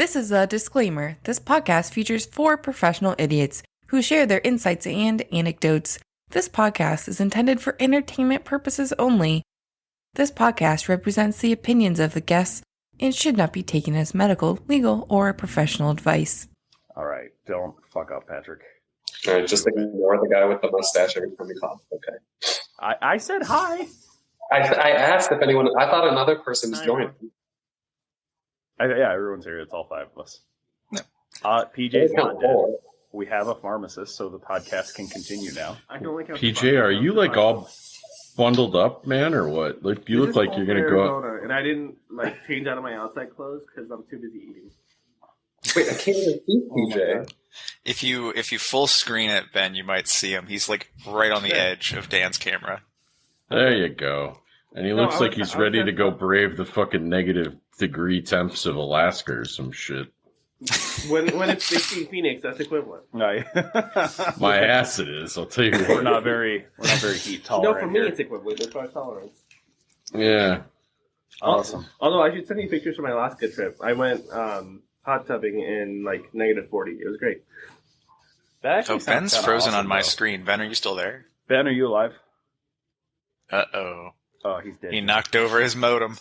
This is a disclaimer. This podcast features 4 professional idiots who share their insights and anecdotes. This podcast is intended for entertainment purposes only. This podcast represents the opinions of the guests and should not be taken as medical, legal, or professional advice. All right, don't fuck up, Patrick. All right, just ignore the guy with the mustache every time we cough. Okay. I said hi. I asked if anyone. I thought another person was joining. Yeah, everyone's here. It's all 5 of us. PJ's not dead. We have a pharmacist, so the podcast can continue now. PJ, are you like all bundled up, man, or what? Like you look like you're gonna go up. And I didn't like change out of my outside clothes because I'm too busy eating. Wait, I can't even see PJ. If you full screen it, Ben, you might see him. He's like right on the edge of Dan's camera. There you go. And he looks like he's ready to go brave the fucking negative degree temps of Alaska or some shit. When it's 16 Phoenix, that's equivalent. No, my ass it is. I'll tell you what. We're not very heat tolerant. No, for me here. it's equivalent. There's no tolerance. Yeah. Awesome. Although I should send you pictures from my Alaska trip. I went hot tubbing in like -40. It was great. So Ben's frozen awesome, on my though. screen. Ben, are you still there? Ben, are you alive? Uh-oh. Oh, he's dead. He knocked over his modem.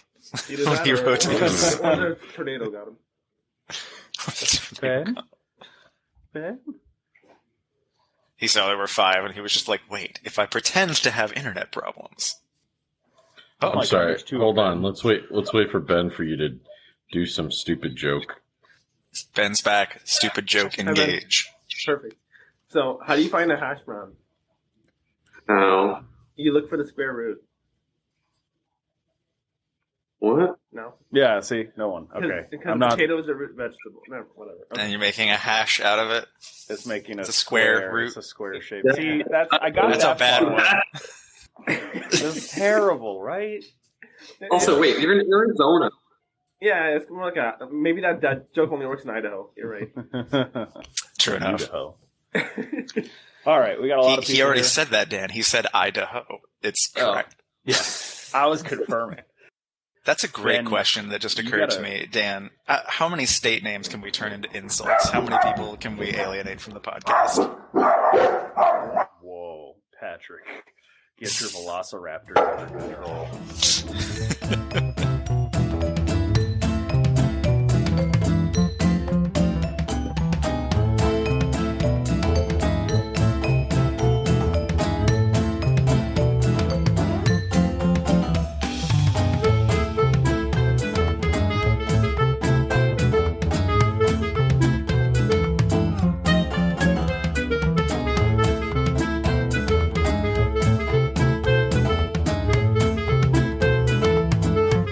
Either that He or rotated. a tornado got him. Ben? He saw there were 5, and he was just like, wait, if I pretend to have internet problems. I'm my sorry. God, there's 2 Hold of on. Let's wait for Ben for you to do some stupid joke. Ben's back. Stupid joke, engage. Perfect. So, how do you find a hash brown? Oh. You look for the square root. What? No? Yeah, see? No one. Okay. Because I'm not... potatoes are root vegetable. No, whatever. Okay. And you're making a hash out of it? It's making It's a square root. It's a square shape. Yeah. See, I got That's that a bad far. one. It's terrible, right? Also, wait, you're in Arizona. Yeah, it's more like a... Maybe that joke only works in Idaho. You're right. True enough. Idaho. All right, we got a lot of people He already here. said that, Dan. He said Idaho. It's correct. Yeah, I was confirming. That's a great Dan, question that just you occurred to gotta- me. Dan, how many state names can we turn into insults? How many people can we alienate from the podcast? Whoa, Patrick. Get your velociraptor under control.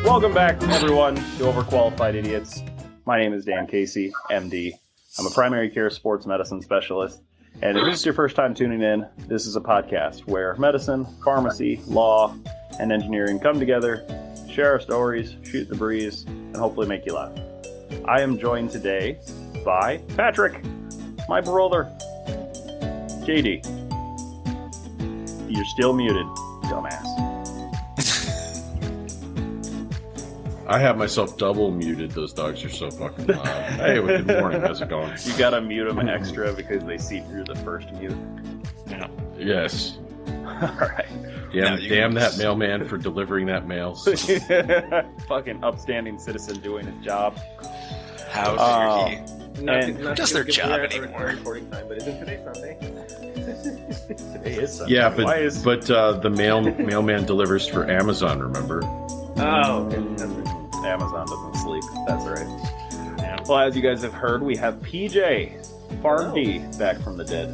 Welcome back, everyone, to Overqualified Idiots. My name is Dan Casey, MD. I'm a primary care sports medicine specialist. And if this is your first time tuning in, this is a podcast where medicine, pharmacy, law, and engineering come together, share our stories, shoot the breeze, and hopefully make you laugh. I am joined today by Patrick, my brother. JD, you're still muted, dumbass. I have myself double muted. Those dogs are so fucking loud. Hey, well, good morning. How's it going? You gotta mute them extra because they see through the first mute. Yeah. Yes. Alright. Damn that mailman for delivering that mail. Fucking upstanding citizen doing his job. How dare he? And does their job our anymore? Recording time, but isn't today Sunday? Today is Sunday. Yeah, Why is... but the mailman delivers for Amazon, remember? Oh, okay. Amazon doesn't sleep. That's right. Yeah. Well, as you guys have heard, we have PJ, Farm D, back from the dead.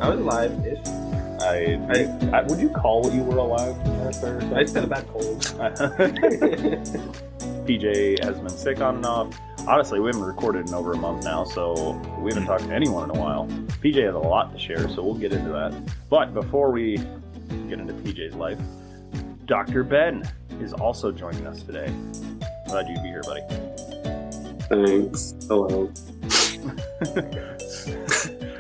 I was alive-ish. I would you call what you were alive? I just had a bad cold. PJ has been sick on and off. Honestly, we haven't recorded in over a month now, so we haven't talked to anyone in a while. PJ has a lot to share, so we'll get into that. But before we get into PJ's life, Dr. Ben is also joining us today. Glad you'd be here, buddy. Thanks. Hello.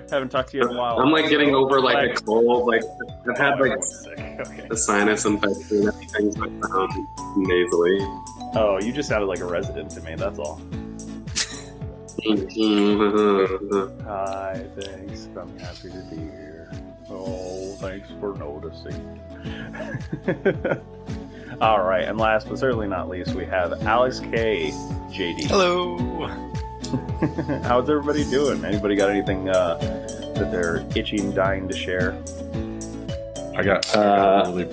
Haven't talked to you in a while. I'm like getting over like a cold. Like I've had like Okay. a sinus infection and everything, so I sound nasally. Oh, you just sounded like a resident to me, that's all. Hi, thanks. I'm happy to be here. Oh, thanks for noticing. All right, and last but certainly not least, we have Alex K. JD. Hello. How's everybody doing? Anybody got anything that they're itching, dying to share? I got really.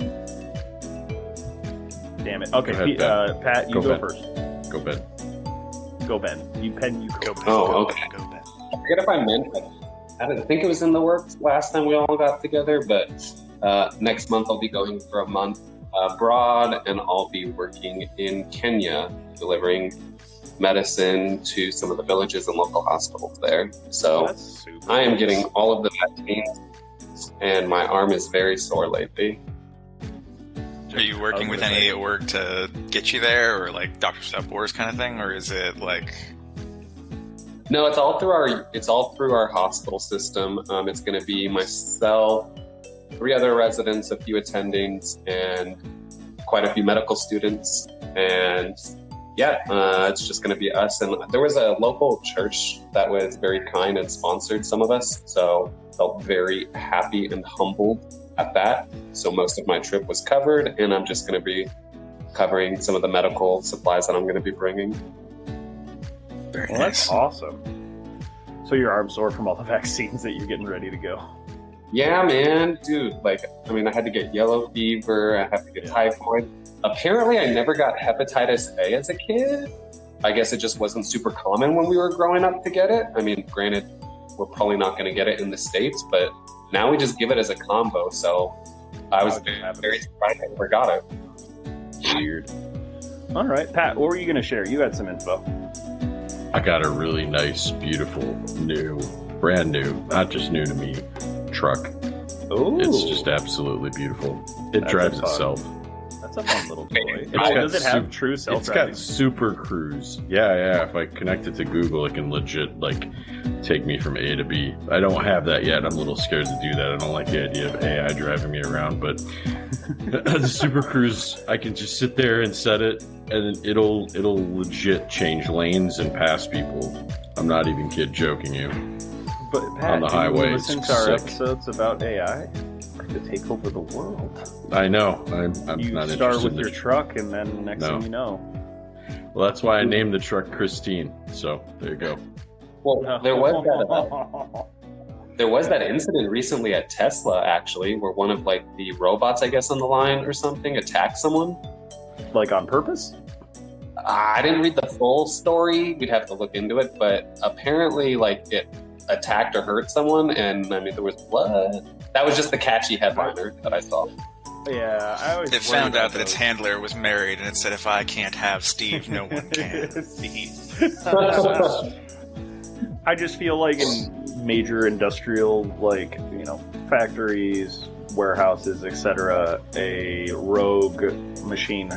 Damn it. Okay, Go ahead, Pat, you Go go Ben. first. Go Ben. Go, Ben. You Go, Ben. Oh, Go, okay. Ben. Go, Ben. I forget if I mentioned. I didn't think it was in the works last time we all got together, but next month I'll be going for a month abroad, and I'll be working in Kenya, delivering medicine to some of the villages and local hospitals there. So That's super I am nice. getting all of the vaccines, and my arm is very sore lately. Are you working with any at work to get you there, or like Dr. Step Wars kind of thing, or is it like? No, it's all through our hospital system. It's going to be myself, 3 other residents, a few attendings, and quite a few medical students. And yeah, it's just going to be us. And there was a local church that was very kind and sponsored some of us, so felt very happy and humbled at that. So most of my trip was covered, and I'm just going to be covering some of the medical supplies that I'm going to be bringing. Very Well, that's awesome. So your arm's sore from all the vaccines that you're getting ready to go. Yeah, man, dude. I had to get yellow fever. I have to get typhoid. Apparently, I never got hepatitis A as a kid. I guess it just wasn't super common when we were growing up to get it. I mean, granted, we're probably not going to get it in the States, but now we just give it as a combo. So I was very surprised I never got it. Weird. All right, Pat, what were you going to share? You had some info. I got a really nice, beautiful, brand new, not just new to me, truck. Oh, It's just absolutely beautiful. It That's drives a fun- itself. That's a fun little toy. It's got Does it have sup- true It's self-driving? got Super Cruise. Yeah. If I connect it to Google, it can legit take me from A to B. I don't have that yet. I'm a little scared to do that. I don't like the idea of AI driving me around. But the Super Cruise, I can just sit there and set it, and it'll legit change lanes and pass people. I'm not even joking you. But Pat, on the do you highway, listen it's to our sick. episodes about AI to take over the world. I know. I'm You not start interested with in your the truck, and then next No. thing you know, Well, that's why I named the truck Christine. So there you go. Well, there was that incident recently at Tesla, actually, where one of the robots, I guess, on the line or something attacked someone. like on purpose. I didn't read the full story. We'd have to look into it, but apparently, it attacked or hurt someone, and I mean, there was blood. That was just the catchy headliner that I saw. Yeah, I always It found out that its handler was married, and it said, "If I can't have Steve, no one can." I just feel like in major industrial, factories, warehouses, etc., a rogue machine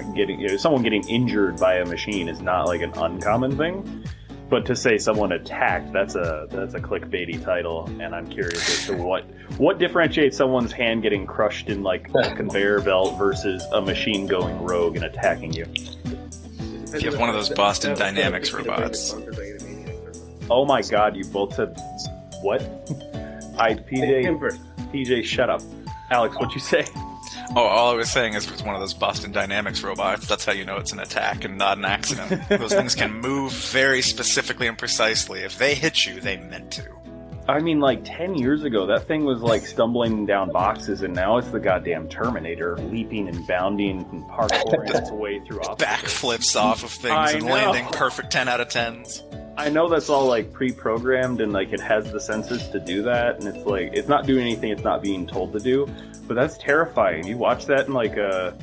someone getting injured by a machine is not like an uncommon thing. But to say someone attacked, that's a clickbaity title, and I'm curious as to what differentiates someone's hand getting crushed in a conveyor belt versus a machine going rogue and attacking you. If you have one of those Boston Dynamics robots. Oh my God! You both said what? PJ, shut up. Alex, what'd you say? Oh, all I was saying is it's one of those Boston Dynamics robots. That's how you know it's an attack and not an accident. Those things can move very specifically and precisely. If they hit you, they meant to. I mean, 10 years ago, that thing was stumbling down boxes, and now it's the goddamn Terminator, leaping and bounding and parkouring its way through obstacles. Backflips off of things I and know. landing perfect 10 out of 10s. I know that's all pre-programmed and it has the senses to do that, and it's not doing anything it's not being told to do, but that's terrifying. You watch that and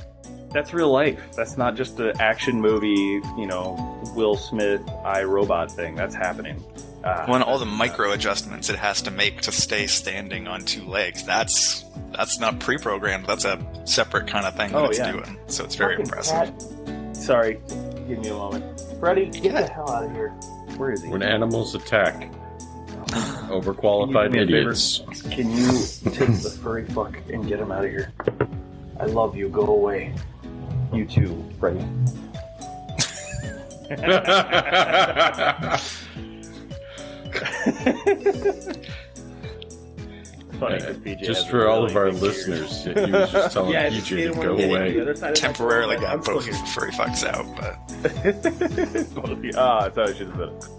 that's real life. That's not just an action movie, Will Smith, iRobot thing. That's happening. When all the micro adjustments it has to make to stay standing on 2 legs, that's not pre-programmed. That's a separate kind of thing that it's doing. So it's very impressive. Sorry, give me a moment. Freddie, get the hell out of here. Where is he? When animals attack overqualified Can you do me a idiots. Can you take the furry fuck and get him out of here? I love you. Go away. You too, Freddie. Funny because PJ just has for a all really of our big listeners, he was just telling Yeah, PJ to go away. Temporarily got both furry fucks out, but I thought I should have said it.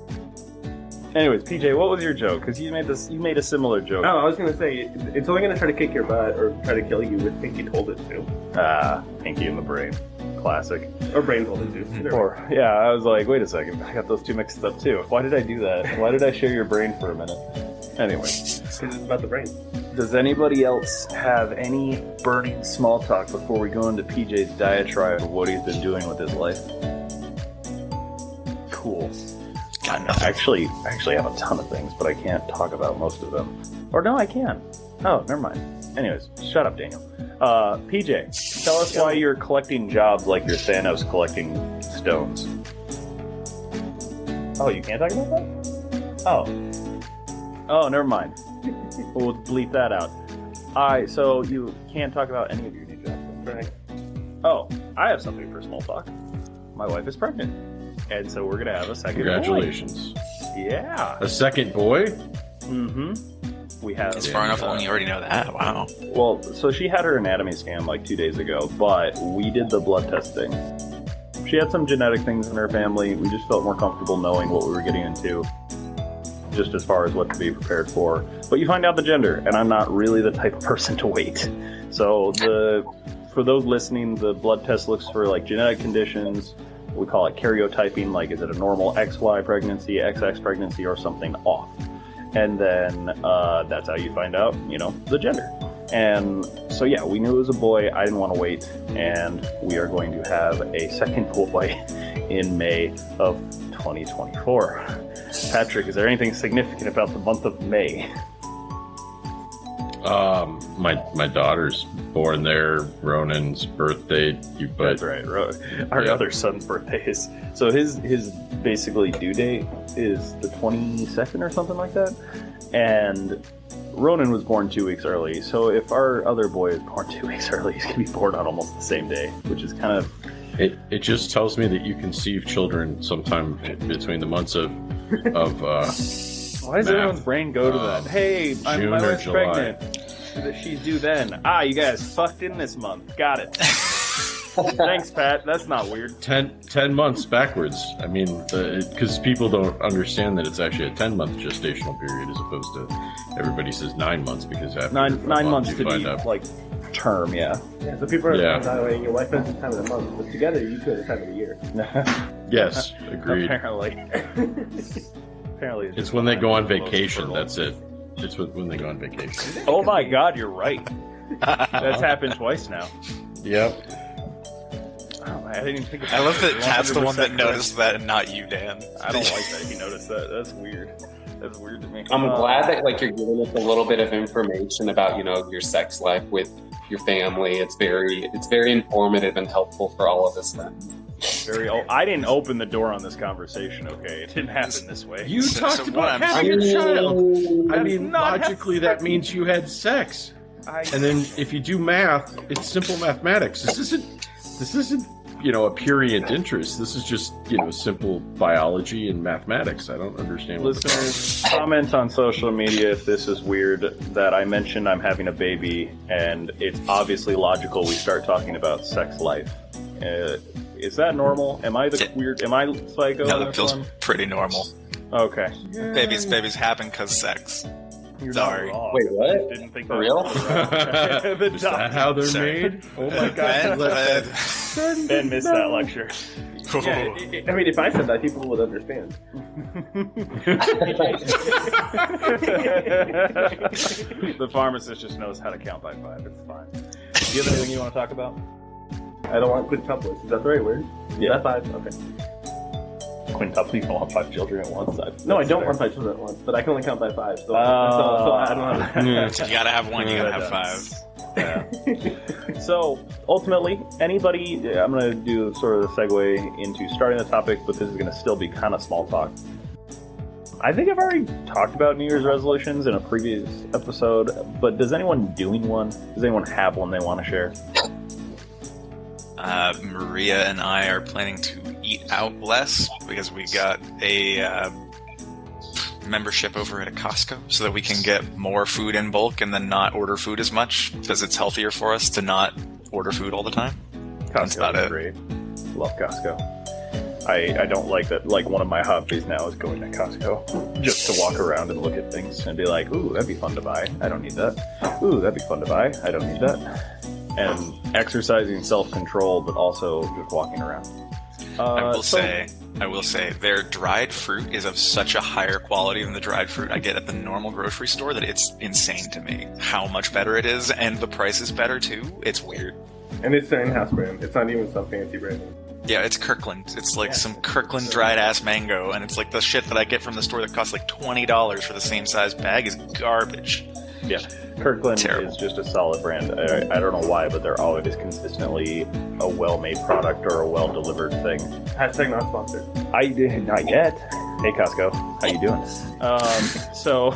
Anyways, PJ, what was your joke? Because you made a similar joke. Oh, I was gonna say it's only gonna try to kick your butt or try to kill you if Pinky told it to, Pinky in the brain, classic. or Brain told it to. Either way. Or yeah, I was like, wait a second, I got those two mixed up too. Why did I do that? Why did I share your brain for a minute? Anyway, Because it's about the brain. does anybody else have any burning small talk before we go into PJ's diatribe of what he's been doing with his life? Cool. got nothing. I actually have a ton of things, but I can't talk about most of them. Or no, I can. Oh, never mind. Anyways, shut up, Daniel. PJ, tell us why you're collecting jobs like you're Thanos collecting stones. Oh, you can't talk about that? Oh, never mind. We'll bleep that out. Alright, so you can't talk about any of your new jobs. Right. Oh, I have something for small talk. My wife is pregnant. And so we're going to have a second Congratulations. boy. Yeah. A second boy? Mm-hmm. We have... It's far enough along you already know that. Wow. Well, so she had her anatomy scan like 2 days ago, but we did the blood testing. She had some genetic things in her family. We just felt more comfortable knowing what we were getting into, just as far as what to be prepared for. But you find out the gender, and I'm not really the type of person to wait. So for those listening, the blood test looks for like genetic conditions. We call it karyotyping, like is it a normal XY pregnancy, XX pregnancy, or something off? And then that's how you find out, the gender. And so, yeah, we knew it was a boy. I didn't want to wait. And we are going to have a second boy in May of 2024. Patrick, is there anything significant about the month of May? My daughter's born there. Ronan's birthday. That's right. Our other son's birthday is... So his basically due date is the 22nd or something like that. And Ronan was born 2 weeks early. So if our other boy is born 2 weeks early, he's going to be born on almost the same day, which is kind of... It just tells me that you conceive children sometime between the months of why does everyone's brain go to that? Hey, my June wife's or July. pregnant. She's due then. You guys fucked in this month. Got it. Thanks, Pat. That's not weird. 10 months backwards. I mean, because people don't understand that it's actually a 10-month gestational period as opposed to everybody says 9 months because after Nine months to find be out. like term, yeah. Yeah, so people are Yeah. evaluating your wife at the time of the month, but together you two at the time of the year. Yes, agreed. Apparently. It's when they go on vacation. That's it. It's when they go on vacation. Oh my God, you're right. That's happened twice now. Yep. Oh, I didn't even think about I love that You're Pat's the one 100% that correct. noticed that and not you, Dan. I don't like that he noticed that. That's weird. That's weird to me. I'm glad that you're giving us a little bit of information about your sex life with your family. It's very informative and helpful for all of us. Then. I didn't open the door on this conversation. Okay, it didn't happen this way. You So talked what about I'm- having a child. I That's mean, not logically, that means you had sex. And then if you do math, it's simple mathematics. This isn't a prurient interest. This is just simple biology and mathematics. I don't understand. Listeners, comment on social media if this is weird that I mentioned I'm having a baby, and it's obviously logical we start talking about sex life. Is that normal? Am I weird? Am I psycho? No, on that this feels one? pretty normal. Okay. Babies happen because sex. You're Sorry. not wrong. Wait, what? Didn't think For that real? The Is that how they're Sorry. made? Oh my god! Ben missed that lecture. Yeah, I mean, if I said that, people would understand. The pharmacist just knows how to count by 5. It's fine. Do you have anything you want to talk about? I don't want quintuplets. Is that the right word? Yeah. Is that 5? Okay. Quintuple, you don't want 5 children at once. No, I don't want 5 children at once, but I can only count by 5. So I don't have. You gotta have one, you gotta have 5. Yeah. So, ultimately, anybody, I'm going to do sort of the segue into starting the topic, but this is going to still be kind of small talk. I think I've already talked about New Year's resolutions in a previous episode, but does anyone doing one? Does anyone have one they want to share? Maria and I are planning to eat out less because we got a membership over at a Costco so that we can get more food in bulk and then not order food as much because it's healthier for us to not order food all the time. Costco is great. Love Costco. I don't like that. Like, one of my hobbies now is going to Costco just to walk around and look at things and be like, ooh, that'd be fun to buy. I don't need that. Ooh, that'd be fun to buy. I don't need that. And exercising self-control, but also just walking around. I will say, their dried fruit is of such a higher quality than the dried fruit I get at the normal grocery store that it's insane to me how much better it is, and the price is better too. It's weird. And it's an in-house brand. It's not even some fancy brand. Yeah, it's Kirkland. It's like some Kirkland dried-ass mango, and it's like the shit that I get from the store that costs like $20 for the same size bag is garbage. Yeah, Kirkland Terrible. is just a solid brand. I don't know why, but they're always consistently a well-made product or a well-delivered thing. Hashtag not sponsored. Not yet. Hey, Costco, how you doing? So,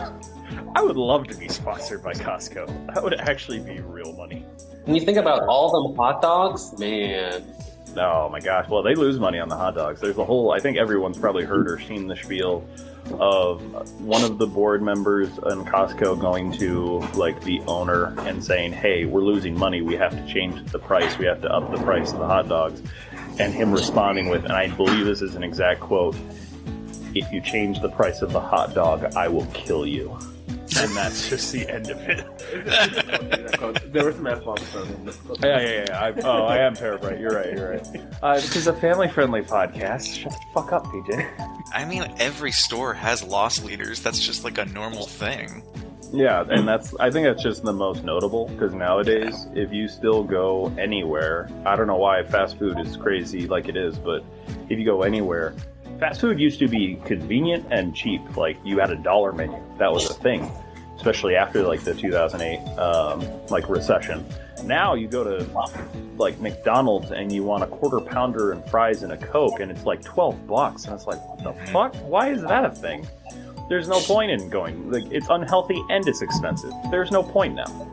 I would love to be sponsored by Costco. That would actually be real money. When you think about all them hot dogs, man. Oh my gosh. Well, they lose money on the hot dogs. There's a whole, I think everyone's probably heard or seen the spiel of one of the board members in Costco going to like the owner and saying, hey, we're losing money. We have to change the price. We have to up the price of the hot dogs. And him responding with, and I believe this is an exact quote, if you change the price of the hot dog, I will kill you. And that's just the end of it. There were some S-bombs thrown in. Yeah. I am paraphrasing. You're right. This is a family-friendly podcast. Shut the fuck up, PJ. I mean, every store has loss leaders. That's just like a normal thing. Yeah, and I think that's just the most notable, because nowadays, if you still go anywhere, I don't know why fast food is crazy like it is, but if you go anywhere, fast food used to be convenient and cheap. Like, you had a dollar menu. That was a thing, especially after like the 2008 like recession. Now you go to like McDonald's and you want a quarter pounder and fries and a Coke, and it's like $12, and it's like, what the fuck? Why is that a thing? There's no point in going. Like, it's unhealthy and it's expensive. There's no point now.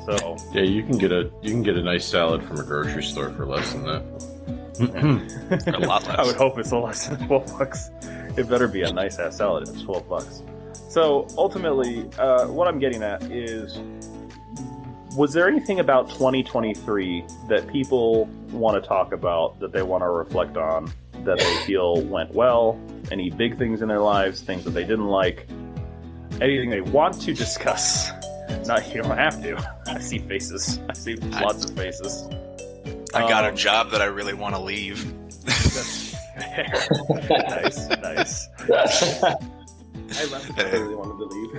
So Yeah, you can get a nice salad from a grocery store for less than that. A lot less. I would hope it's less than $12. It better be a nice ass salad if it's $12. So ultimately, what I'm getting at is, was there anything about 2023 that people want to talk about, that they want to reflect on, that they feel went well? Any big things in their lives, things that they didn't like, anything they want to discuss? Not, you don't have to. I see faces. I see lots of faces. I got a job that I really want to leave. Nice. I left because I really wanted to leave.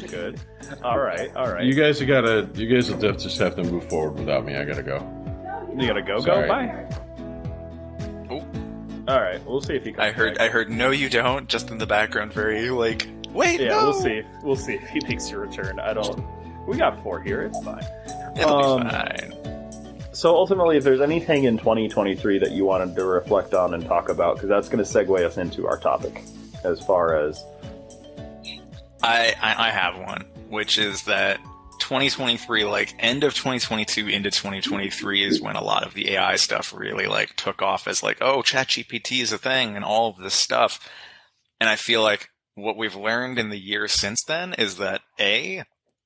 Good. All right. You guys will just have to move forward without me. I gotta go. You gotta go. Sorry. Bye. Oh. All right. We'll see if he comes back. I heard. No, you don't. Just in the background, very like. Wait. Yeah, no! we'll see if he makes a return. We got 4 here. It's fine. It'll be fine. So ultimately, if there's anything in 2023 that you wanted to reflect on and talk about, because that's going to segue us into our topic, as far as... I have one, which is that 2023, like end of 2022 into 2023 is when a lot of the AI stuff really like took off as like, oh, ChatGPT is a thing and all of this stuff. And I feel like what we've learned in the years since then is that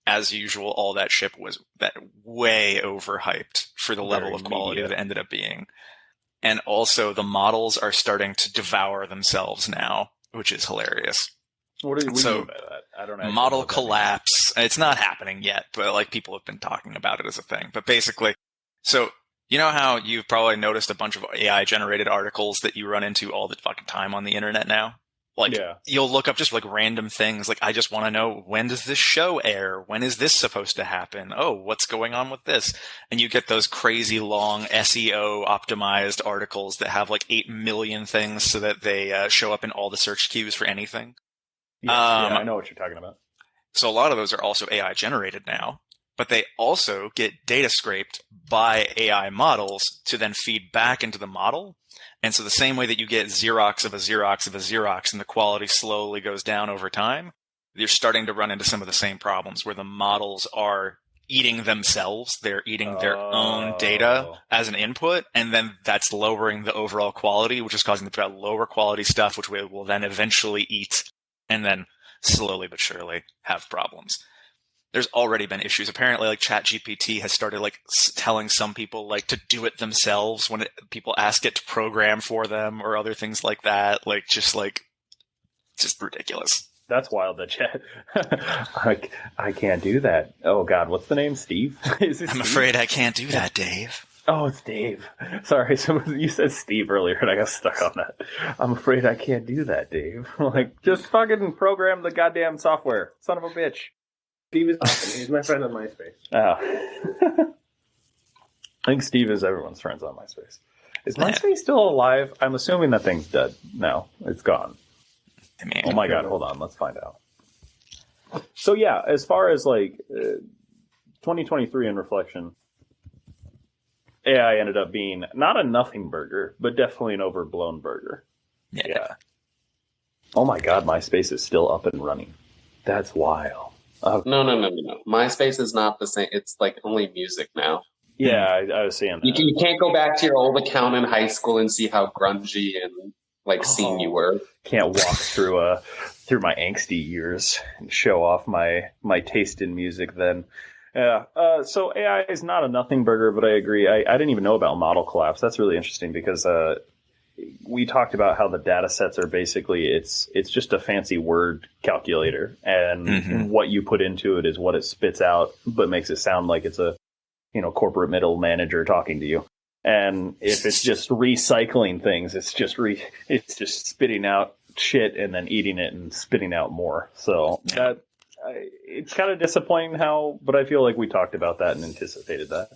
as usual, all that shit was that way overhyped for the level of quality that it ended up being. And also the models are starting to devour themselves now, which is hilarious. What do you So, mean by that? I don't know. Model collapse. It's not happening yet, but like people have been talking about it as a thing. But basically, so you know how you've probably noticed a bunch of AI generated articles that you run into all the fucking time on the internet now? Like, You'll look up just like random things. Like, I just want to know, when does this show air? When is this supposed to happen? Oh, what's going on with this? And you get those crazy long SEO optimized articles that have like 8 million things so that they show up in all the search queues for anything. Yeah, I know what you're talking about. So a lot of those are also AI generated now, but they also get data scraped by AI models to then feed back into the model. And so the same way that you get Xerox of a Xerox of a Xerox and the quality slowly goes down over time, you're starting to run into some of the same problems where the models are eating themselves. They're eating their own data as an input, and then that's lowering the overall quality, which is causing them to have lower quality stuff, which we will then eventually eat, and then slowly but surely have problems. There's already been issues. Apparently, like ChatGPT has started like telling some people like to do it themselves when people ask it to program for them or other things like that. Like just ridiculous. That's wild. That chat. I can't do that. Oh God, what's the name? Steve? I'm Steve? afraid I can't do that, Dave. Oh, it's Dave. Sorry, you said Steve earlier, and I got stuck on that. I'm afraid I can't do that, Dave. Like, just fucking program the goddamn software, son of a bitch. Steve is awesome. He's my friend on MySpace. Oh. I think Steve is everyone's friends on MySpace. Is MySpace still alive? I'm assuming that thing's dead. No, it's gone. I mean, oh my God, hold on. Let's find out. So yeah, as far as like 2023 in reflection, AI ended up being not a nothing burger, but definitely an overblown burger. Yeah. Oh my God, MySpace is still up and running. That's wild. No. MySpace is not the same. It's like only music now. Yeah, I was seeing that. You can't go back to your old account in high school and see how grungy and like scene you were. Can't walk through my angsty years and show off my taste in music then. Yeah. So AI is not a nothing burger, but I agree. I didn't even know about model collapse. That's really interesting because we talked about how the data sets are basically it's just a fancy word calculator, and what you put into it is what it spits out, but makes it sound like it's a corporate middle manager talking to you. And if it's just recycling things, it's just spitting out shit and then eating it and spitting out more. So it's kind of disappointing but I feel like we talked about that and anticipated that.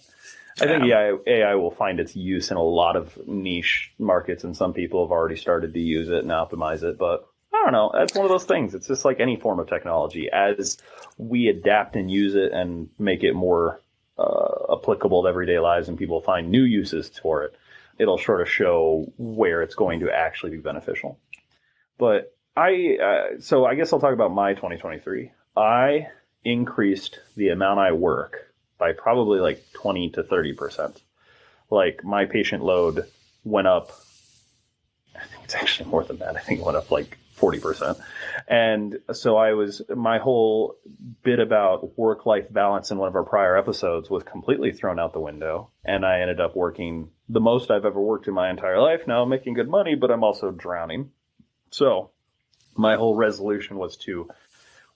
I think AI will find its use in a lot of niche markets, and some people have already started to use it and optimize it. But I don't know. That's one of those things. It's just like any form of technology. As we adapt and use it and make it more applicable to everyday lives and people find new uses for it, it'll sort of show where it's going to actually be beneficial. But so I guess I'll talk about my 2023. I increased the amount I work by probably like 20 to 30%. Like my patient load went up. I think it's actually more than that. I think it went up like 40%. And so my whole bit about work-life balance in one of our prior episodes was completely thrown out the window. And I ended up working the most I've ever worked in my entire life. Now I'm making good money, but I'm also drowning. So my whole resolution was to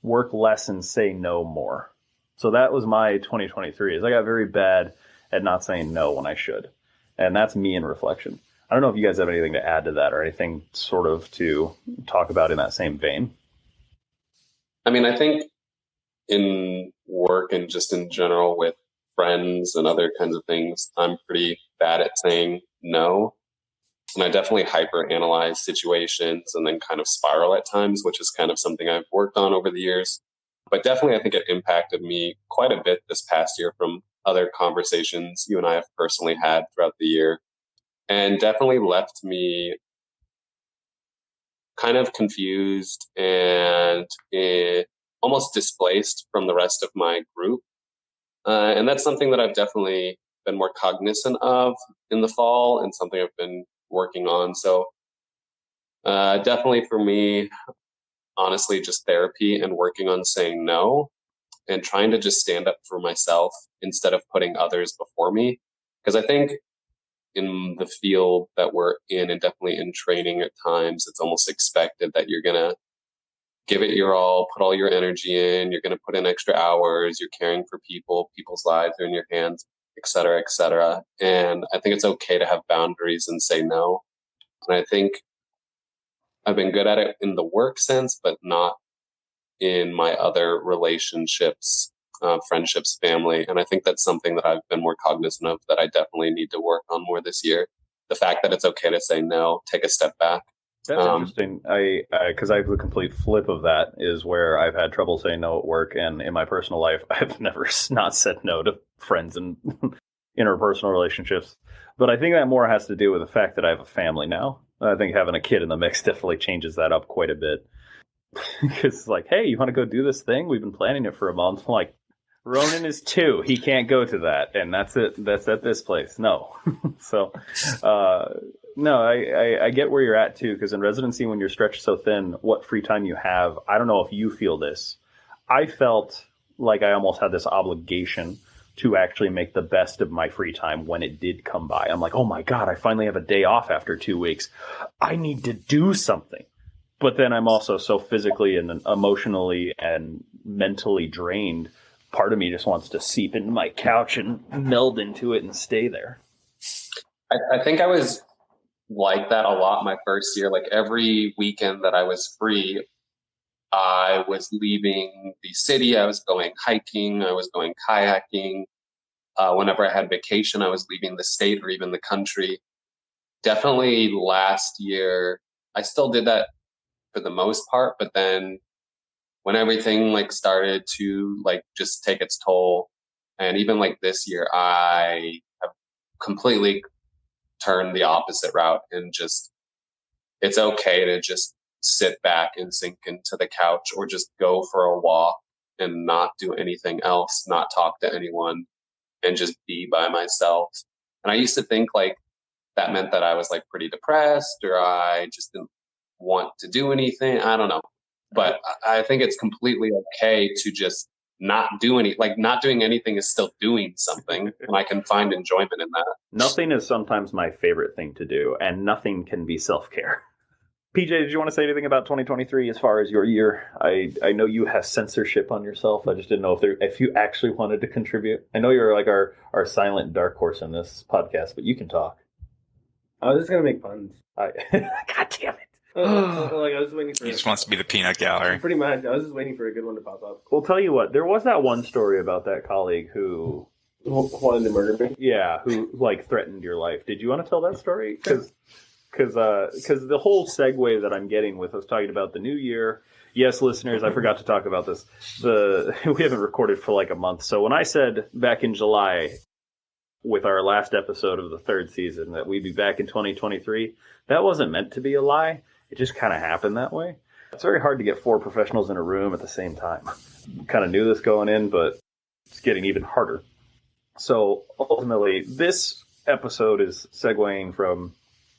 work less and say no more. So that was my 2023. Is I got very bad at not saying no when I should. And that's me in reflection. I don't know if you guys have anything to add to that or anything sort of to talk about in that same vein. I mean, I think in work and just in general with friends and other kinds of things, I'm pretty bad at saying no. And I definitely hyper-analyze situations and then kind of spiral at times, which is kind of something I've worked on over the years. But definitely, I think it impacted me quite a bit this past year from other conversations you and I have personally had throughout the year. And definitely left me kind of confused and almost displaced from the rest of my group. And that's something that I've definitely been more cognizant of in the fall and something I've been working on. So definitely for me, honestly, just therapy and working on saying no and trying to just stand up for myself instead of putting others before me. Because I think in the field that we're in, and definitely in training at times, it's almost expected that you're going to give it your all, put all your energy in, you're going to put in extra hours, you're caring for people's lives are in your hands, et cetera, et cetera. And I think it's okay to have boundaries and say no. And I think I've been good at it in the work sense, but not in my other relationships, friendships, family. And I think that's something that I've been more cognizant of that I definitely need to work on more this year. The fact that it's okay to say no, take a step back. That's interesting. Because I have the complete flip of that is where I've had trouble saying no at work, and in my personal life, I've never not said no to friends and interpersonal relationships. But I think that more has to do with the fact that I have a family now. I think having a kid in the mix definitely changes that up quite a bit. Because it's like, hey, you want to go do this thing? We've been planning it for a month. Like, Ronan is 2. He can't go to that, and that's it. That's at this place. No. So, no, I get where you're at, too, because in residency, when you're stretched so thin, what free time you have, I don't know if you feel this. I felt like I almost had this obligation to actually make the best of my free time when it did come by. I'm like, oh my God, I finally have a day off after 2 weeks. I need to do something. But then I'm also so physically and emotionally and mentally drained. Part of me just wants to seep into my couch and meld into it and stay there. I think I was like that a lot my first year. Like every weekend that I was free, I was leaving the city. I was going hiking. I was going kayaking. Whenever I had vacation, I was leaving the state or even the country. Definitely last year, I still did that for the most part, but then when everything like started to like just take its toll, and even like this year, I have completely turned the opposite route and just, it's okay to just sit back and sink into the couch or just go for a walk and not do anything else, not talk to anyone, and just be by myself. And I used to think like that meant that I was like pretty depressed or I just didn't want to do anything. I don't know. But I think it's completely okay to just not do not doing anything is still doing something. And I can find enjoyment in that. Nothing is sometimes my favorite thing to do, and nothing can be self-care. PJ, did you want to say anything about 2023 as far as your year? I know you have censorship on yourself. I just didn't know if you actually wanted to contribute. I know you're like our silent dark horse in this podcast, but you can talk. I was just going to make puns. God damn it. Like I was waiting for He just wants to be the peanut gallery. Pretty much. I was just waiting for a good one to pop up. Well, tell you what, there was that one story about that colleague who wanted to murder me. Yeah, who like threatened your life. Did you want to tell that story? Because the whole segue that I'm getting with us talking about the new year. Yes, listeners, I forgot to talk about this. We haven't recorded for like a month. So when I said back in July with our last episode of the 3rd season that we'd be back in 2023, that wasn't meant to be a lie. It just kind of happened that way. It's very hard to get 4 professionals in a room at the same time. Kind of knew this going in, but it's getting even harder. So ultimately, this episode is segueing from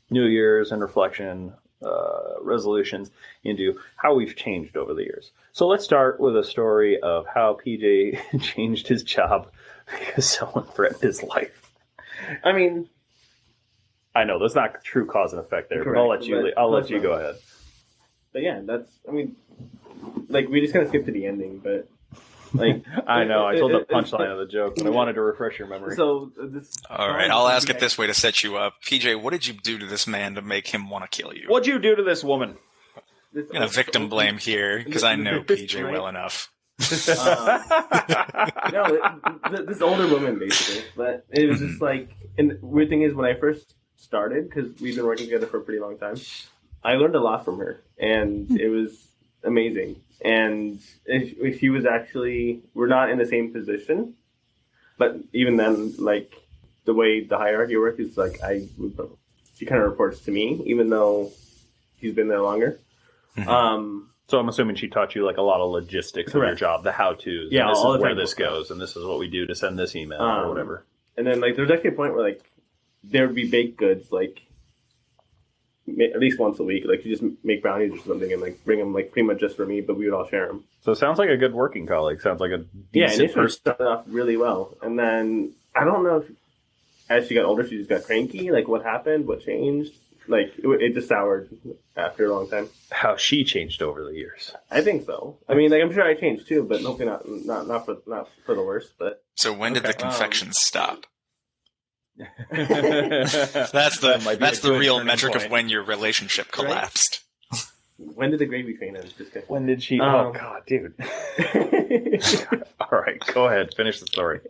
New Year's and reflection, resolutions into how we've changed over the years. So let's start with a story of how PJ changed his job because someone threatened his life. I mean, I know there's not true cause and effect there, correct, but I'll let you go ahead. But yeah, like we just kind of skipped to the ending, but like I know I told the punchline of the joke, but I wanted to refresh your memory. So all right, I'll ask it this way to set you up. PJ, what did you do to this man to make him want to kill you? What'd you do to this woman? I'm going to victim blame here because I know PJ well enough. This older woman basically, but it was just like, and the weird thing is when I first started, because we've been working together for a pretty long time, I learned a lot from her, and it was amazing. And if she was actually, we're not in the same position, but even then, like the way the hierarchy works is like she kind of reports to me, even though she's been there longer. Mm-hmm. So I'm assuming she taught you like a lot of logistics of your job, the how-tos. Yeah, and this all is the where this goes, and this is what we do to send this email or whatever. And then like there's actually a point where like there would be baked goods like at least once a week. Like you just make brownies or something and like bring them like pretty much just for me, but we would all share them. So it sounds like a good working colleague. Sounds like a decent initially person. started off really well, and then I don't know if as she got older she just got cranky. Like what happened? What changed? Like it just soured after a long time. How she changed over the years. I think so. I mean, like I'm sure I changed too, but hopefully not for the worst. But so when did the confections stop? That's the real metric of when your relationship collapsed. Right? When did the gravy train end? Just kidding. When did she? Oh God, dude. All right, go ahead. Finish the story.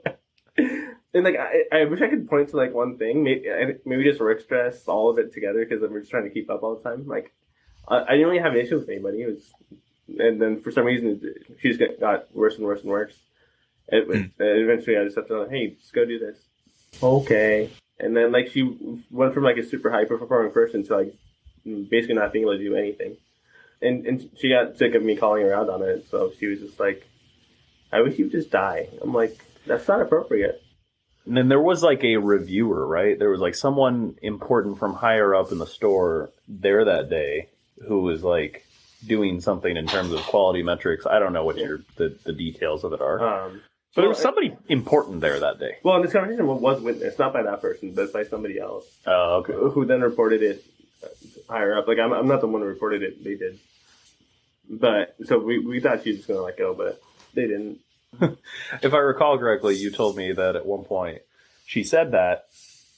And like I wish I could point to like one thing, maybe just work stress, all of it together, because we're just trying to keep up all the time. Like I didn't really have an issue with anybody. And then for some reason she just got worse and worse and worse. And eventually I just had to, hey, just go do this. Okay. And then like she went from like a super high performing person to like basically not being able to do anything. And she got sick of me calling her out on it, so she was just like, I wish you'd just die. I'm like, that's not appropriate. And then there was like a reviewer, right? There was like someone important from higher up in the store there that day who was like doing something in terms of quality metrics. I don't know what the details of it are. But there was somebody important there that day. Well, this conversation was witnessed, not by that person, but by somebody else. Oh, okay. Who then reported it higher up. Like, I'm not the one who reported it. They did. But, so we thought she was just going to let go, but they didn't. If I recall correctly, you told me that at one point she said that,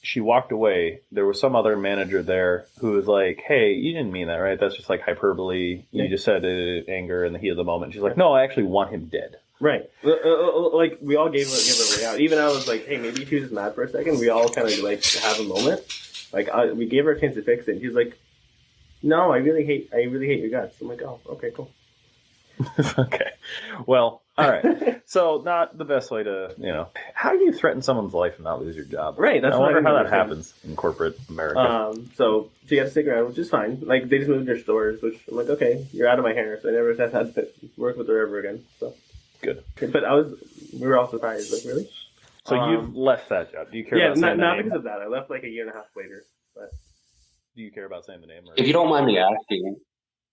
she walked away, there was some other manager there who was like, hey, you didn't mean that, right? That's just like hyperbole. You just said it in anger in the heat of the moment. She's like, no, I actually want him dead. Right. Like, we all gave her a way out. Even I was like, hey, maybe she was just mad for a second. We all kind of, like, have a moment. Like, we gave her a chance to fix it. And she's like, no, I really hate your guts. I'm like, oh, okay, cool. Okay. Well, all right. So, not the best way to, how do you threaten someone's life and not lose your job? Right. That's I wonder how that understand. happens in corporate America. So she got to stick around, which is fine. Like, they just moved their stores, which I'm like, okay, you're out of my hair. So I never had to work with her ever again. So good. But we were all surprised. Like, really? So you've left that job. Do you care yeah, about saying the not name? because of that. I left like a year and a half later. But Do you care about saying the name? Or... If you don't mind me asking,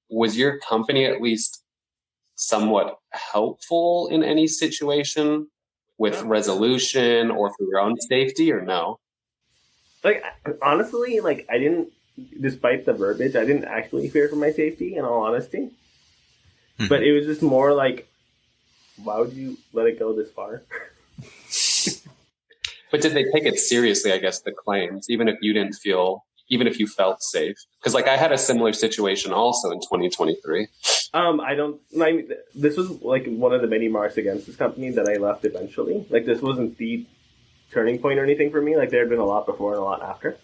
was your company at least somewhat helpful in any situation with resolution or for your own safety, or no? Like, honestly, like, I didn't, despite the verbiage, I didn't actually fear for my safety, in all honesty. But it was just more like, why would you let it go this far? But did they take it seriously, I guess, the claims, even if you felt safe? Because, like, I had a similar situation also in 2023. This was, like, one of the many marks against this company that I left eventually. Like, this wasn't the turning point or anything for me. Like, there had been a lot before and a lot after.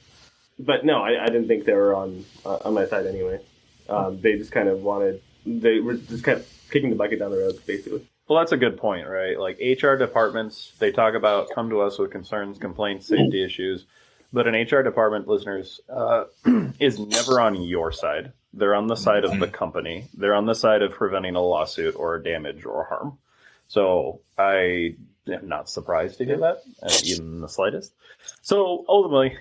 But no, I didn't think they were on my side anyway. They just kind of they were just kind of kicking the bucket down the road, basically. Well, that's a good point, right? Like, HR departments, they talk about, come to us with concerns, complaints, safety issues. But an HR department, listeners, is never on your side. They're on the side of the company. They're on the side of preventing a lawsuit or damage or harm. So I am not surprised to hear that, even in the slightest. So ultimately,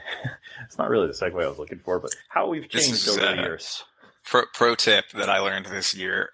it's not really the segue I was looking for, but how we've changed over the years. Pro tip that I learned this year,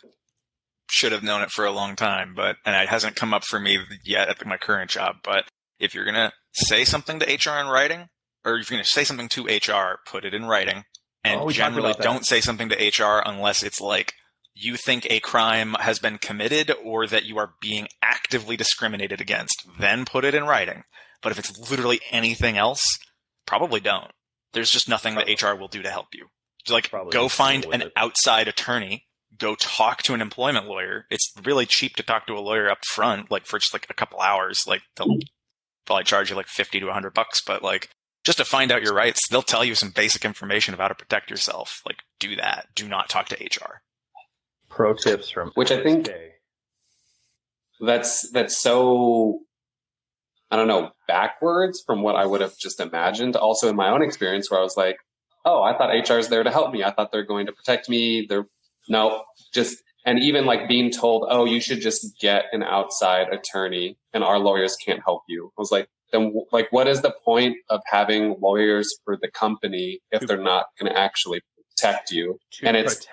should have known it for a long time, and it hasn't come up for me yet at my current job, but if you're going to say something to HR in writing, or if you're going to say something to HR, put it in writing. And generally don't say something to HR unless it's like you think a crime has been committed or that you are being actively discriminated against. Then put it in writing. But if it's literally anything else, probably don't. There's just nothing that HR will do to help you. Like, go find an outside attorney. Go talk to an employment lawyer. It's really cheap to talk to a lawyer up front, like for just like a couple hours. Like, they'll probably charge you like $50 to $100, but like, just to find out your rights, they'll tell you some basic information of how to protect yourself. Like, do that. Do not talk to HR. Pro tips from which I think that's so, I don't know, backwards from what I would have just imagined. Also in my own experience where I was like, oh, I thought HR is there to help me. I thought they're going to protect me. And even like being told, oh, you should just get an outside attorney and our lawyers can't help you. I was like, then like, what is the point of having lawyers for the company if they're not going to actually protect you? And it's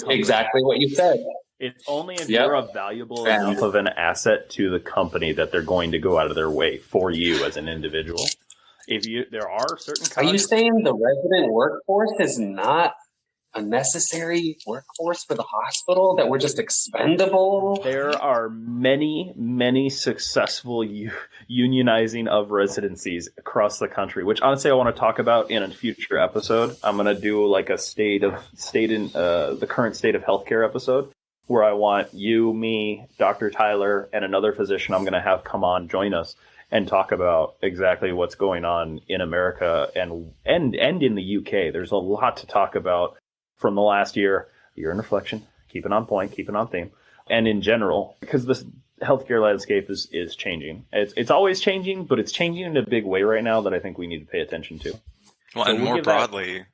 exactly what you said. It's only if you're a valuable enough of an asset to the company that they're going to go out of their way for you as an individual. There are certain. Are you saying the resident workforce is not a necessary workforce for the hospital, that we're just expendable? There are many, many successful unionizing of residencies across the country, which honestly I want to talk about in a future episode. I'm going to do like a the current state of healthcare episode, where I want you, me, Dr. Tyler, and another physician I'm going to have come on, join us, and talk about exactly what's going on in America and in the UK. There's a lot to talk about from the last year in reflection, keeping on point, keeping on theme, and in general, because this healthcare landscape is changing. It's always changing, but it's changing in a big way right now that I think we need to pay attention to. Well, so and more broadly,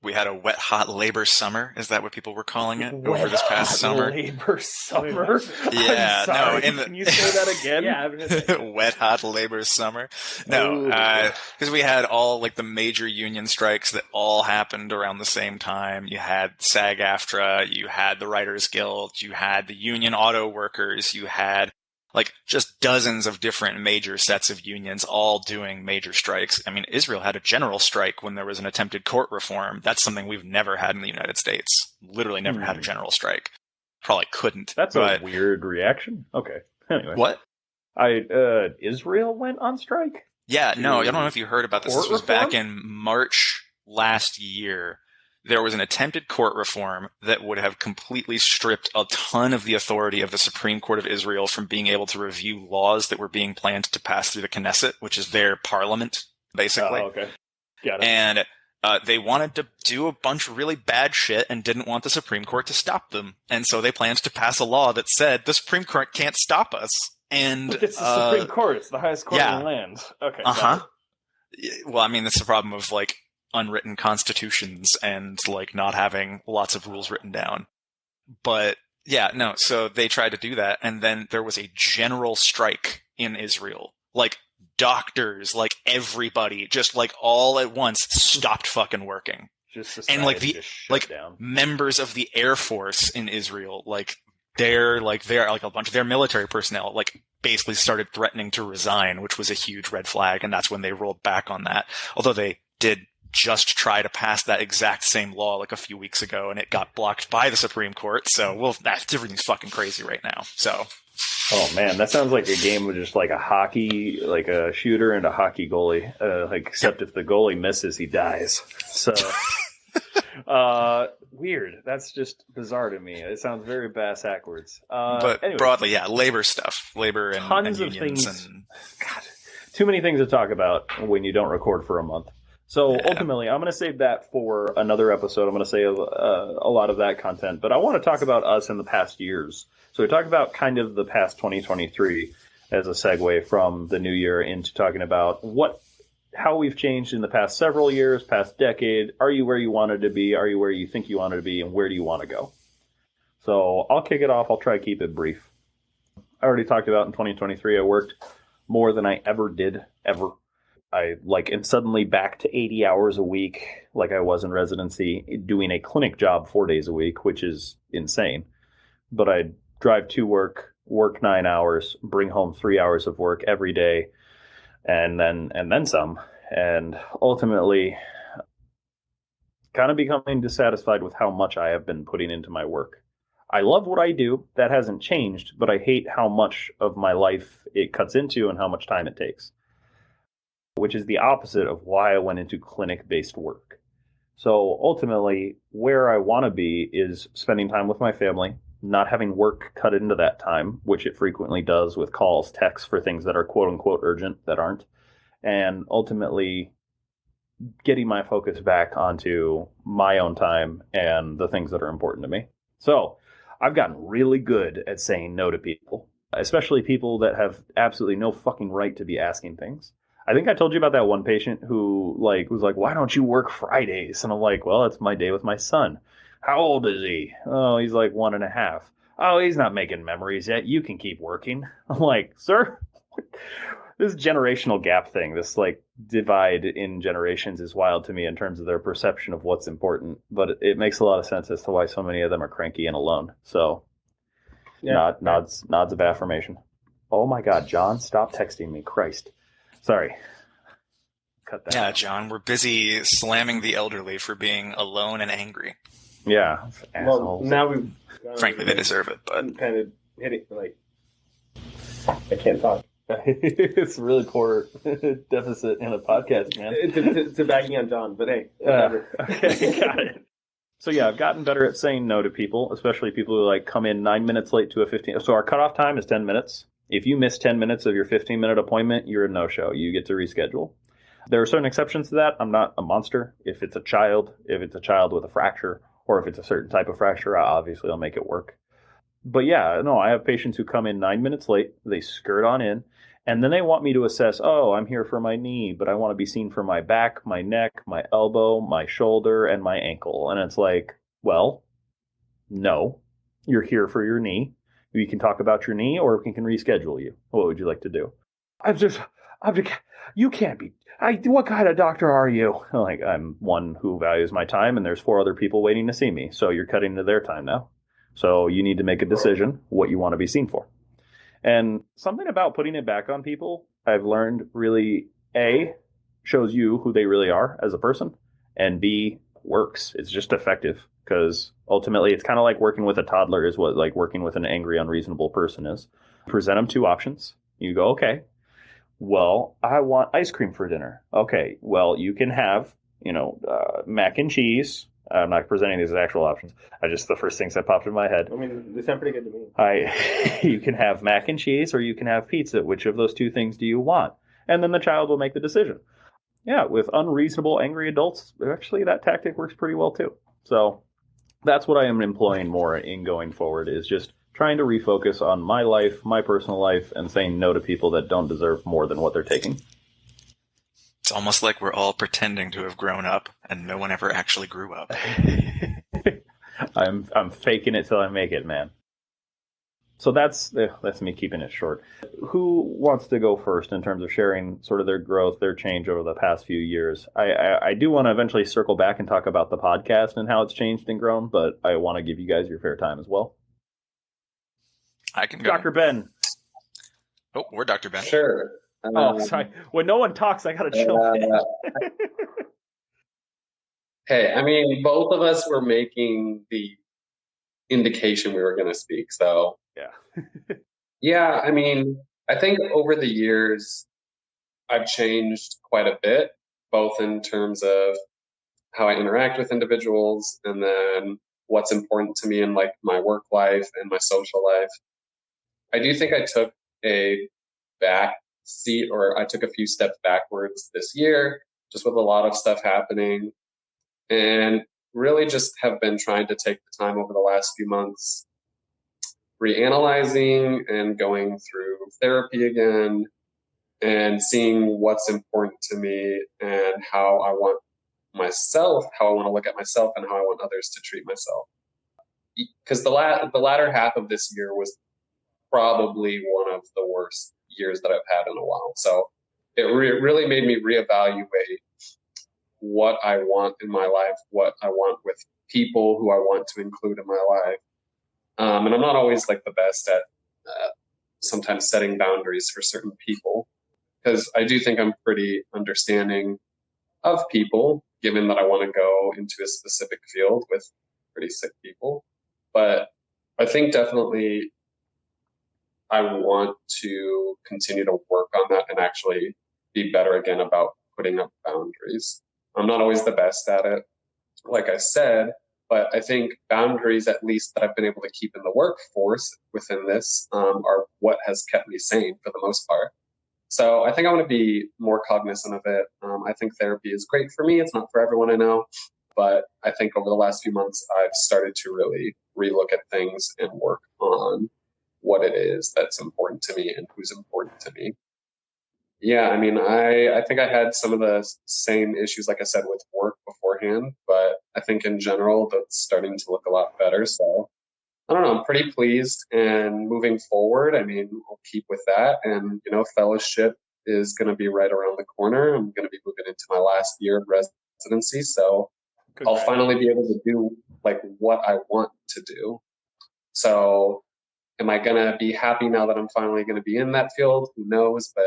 we had a wet, hot labor summer. Is that what people were calling it over this past summer? Labor summer? Yeah, I'm sorry. no. Can you say that again? Yeah, I've heard that. Wet, hot labor summer. No, because we had all like the major union strikes that all happened around the same time. You had SAG-AFTRA, you had the Writers Guild, you had the union auto workers, you had like just dozens of different major sets of unions all doing major strikes. I mean, Israel had a general strike when there was an attempted court reform. That's something we've never had in the United States. Literally never had a general strike. Probably couldn't. That's a weird reaction. Okay. Anyway. What? Israel went on strike? Yeah, no, I don't know if you heard about this. Court This was reform? back in March last year. There was an attempted court reform that would have completely stripped a ton of the authority of the Supreme Court of Israel from being able to review laws that were being planned to pass through the Knesset, which is their parliament, basically. Oh, okay. Got it. And they wanted to do a bunch of really bad shit and didn't want the Supreme Court to stop them. And so they planned to pass a law that said the Supreme Court can't stop us. And But it's the Supreme Court. It's the highest court in the land. Okay. got it. Well, I mean, that's the problem of like unwritten constitutions and like not having lots of rules written down. But yeah, no, so they tried to do that, and then there was a general strike in Israel. Like doctors, like everybody, just like all at once stopped fucking working. Just And like the just shut like down. members of the Air Force in Israel, they're like a bunch of their military personnel like basically started threatening to resign, which was a huge red flag, and that's when they rolled back on that. Although they did just try to pass that exact same law like a few weeks ago, and it got blocked by the Supreme Court. So everything's fucking crazy right now. So Oh man, that sounds like a game with just like a hockey, like a shooter and a hockey goalie. Except if the goalie misses, he dies. So weird. That's just bizarre to me. It sounds very bass backwards. but anyway, broadly, yeah, labor stuff, labor and tons and of unions things. and God, too many things to talk about when you don't record for a month. So ultimately, I'm going to save that for another episode. I'm going to save a lot of that content, but I want to talk about us in the past years. So we talk about kind of the past 2023 as a segue from the new year into talking about how we've changed in the past several years, past decade. Are you where you wanted to be? Are you where you think you wanted to be? And where do you want to go? So I'll kick it off. I'll try to keep it brief. I already talked about in 2023, I worked more than I ever did, ever. And suddenly back to 80 hours a week, like I was in residency, doing a clinic job 4 days a week, which is insane. But I'd drive to work 9 hours, bring home 3 hours of work every day, and then some. And ultimately, kind of becoming dissatisfied with how much I have been putting into my work. I love what I do. That hasn't changed, but I hate how much of my life it cuts into and how much time it takes, which is the opposite of why I went into clinic-based work. So ultimately, where I want to be is spending time with my family, not having work cut into that time, which it frequently does with calls, texts for things that are quote-unquote urgent that aren't, and ultimately getting my focus back onto my own time and the things that are important to me. So I've gotten really good at saying no to people, especially people that have absolutely no fucking right to be asking things. I think I told you about that one patient who was like, why don't you work Fridays? And I'm like, well, it's my day with my son. How old is he? Oh, he's like 1.5. Oh, he's not making memories yet. You can keep working. I'm like, sir, this generational gap thing, this divide in generations is wild to me in terms of their perception of what's important. But it makes a lot of sense as to why so many of them are cranky and alone. So nods of affirmation. Oh my God, John, stop texting me. Christ. Sorry. Cut that. yeah, John, we're busy slamming the elderly for being alone and angry. Yeah. Well, Assholes. now we've Frankly, they deserve it, but kind of hit it I can't talk. It's really poor deficit in a podcast, man. It's a bagging on John, but hey, whatever. Okay, got it. So yeah, I've gotten better at saying no to people, especially people who come in 9 minutes late to a 15. So our cutoff time is 10 minutes. If you miss 10 minutes of your 15-minute appointment, you're a no-show. You get to reschedule. There are certain exceptions to that. I'm not a monster. If it's a child with a fracture, or if it's a certain type of fracture, obviously I'll make it work. But yeah, no, I have patients who come in 9 minutes late. They skirt on in, And then they want me to assess, oh, I'm here for my knee, but I want to be seen for my back, my neck, my elbow, my shoulder, and my ankle. And it's like, well, no, you're here for your knee. We can talk about your knee, or we can reschedule you. What would you like to do? I'm just, you can't be, what kind of doctor are you? Like, I'm one who values my time, and there's 4 other people waiting to see me. So you're cutting into their time now. So you need to make a decision what you want to be seen for. And something about putting it back on people, I've learned really, A, shows you who they really are as a person, and B, works. It's just effective, because ultimately it's kind of like working with a toddler is what like working with an angry, unreasonable person is. Present them 2 options. You go, okay, well, I want ice cream for dinner. Okay, well, you can have, mac and cheese. I'm not presenting these as actual options. The first things that popped in my head. I mean, they sound pretty good to me. You can have mac and cheese, or you can have pizza. Which of those 2 things do you want? And then the child will make the decision. Yeah, with unreasonable, angry adults, actually that tactic works pretty well too. So that's what I am employing more in going forward, is just trying to refocus on my life, my personal life, and saying no to people that don't deserve more than what they're taking. It's almost like we're all pretending to have grown up, and no one ever actually grew up. I'm faking it till I make it, man. So that's me keeping it short. Who wants to go first in terms of sharing sort of their growth, their change over the past few years? I do want to eventually circle back and talk about the podcast and how it's changed and grown, but I want to give you guys your fair time as well. I can go. Dr. Ben. Oh, we're Dr. Ben. Sure. Sorry. When no one talks, I got to jump in. Hey, I mean, both of us were making the indication we were going to speak. So, yeah. Yeah, I mean, I think over the years, I've changed quite a bit, both in terms of how I interact with individuals and then what's important to me in like my work life and my social life. I do think I took a back seat, or I took a few steps backwards this year, just with a lot of stuff happening, and really just have been trying to take the time over the last few months, reanalyzing and going through therapy again and seeing what's important to me and how I want to look at myself and how I want others to treat myself. Because the latter half of this year was probably one of the worst years that I've had in a while. So it really made me reevaluate what I want in my life, what I want with people who I want to include in my life. And I'm not always like the best at sometimes setting boundaries for certain people, because I do think I'm pretty understanding of people, given that I want to go into a specific field with pretty sick people. But I think definitely I want to continue to work on that and actually be better again about putting up boundaries. I'm not always the best at it, like I said, but I think boundaries, at least that I've been able to keep in the workforce within this, are what has kept me sane for the most part. So I think I want to be more cognizant of it. I think therapy is great for me. It's not for everyone, I know. But I think over the last few months, I've started to really relook at things and work on what it is that's important to me and who's important to me. Yeah, I mean, I think I had some of the same issues, like I said, with work beforehand, but I think in general, that's starting to look a lot better. So I don't know, I'm pretty pleased. And moving forward, I mean, I'll keep with that. And, fellowship is going to be right around the corner. I'm going to be moving into my last year of residency. So I'll finally be able to do like what I want to do. So am I going to be happy now that I'm finally going to be in that field? Who knows? But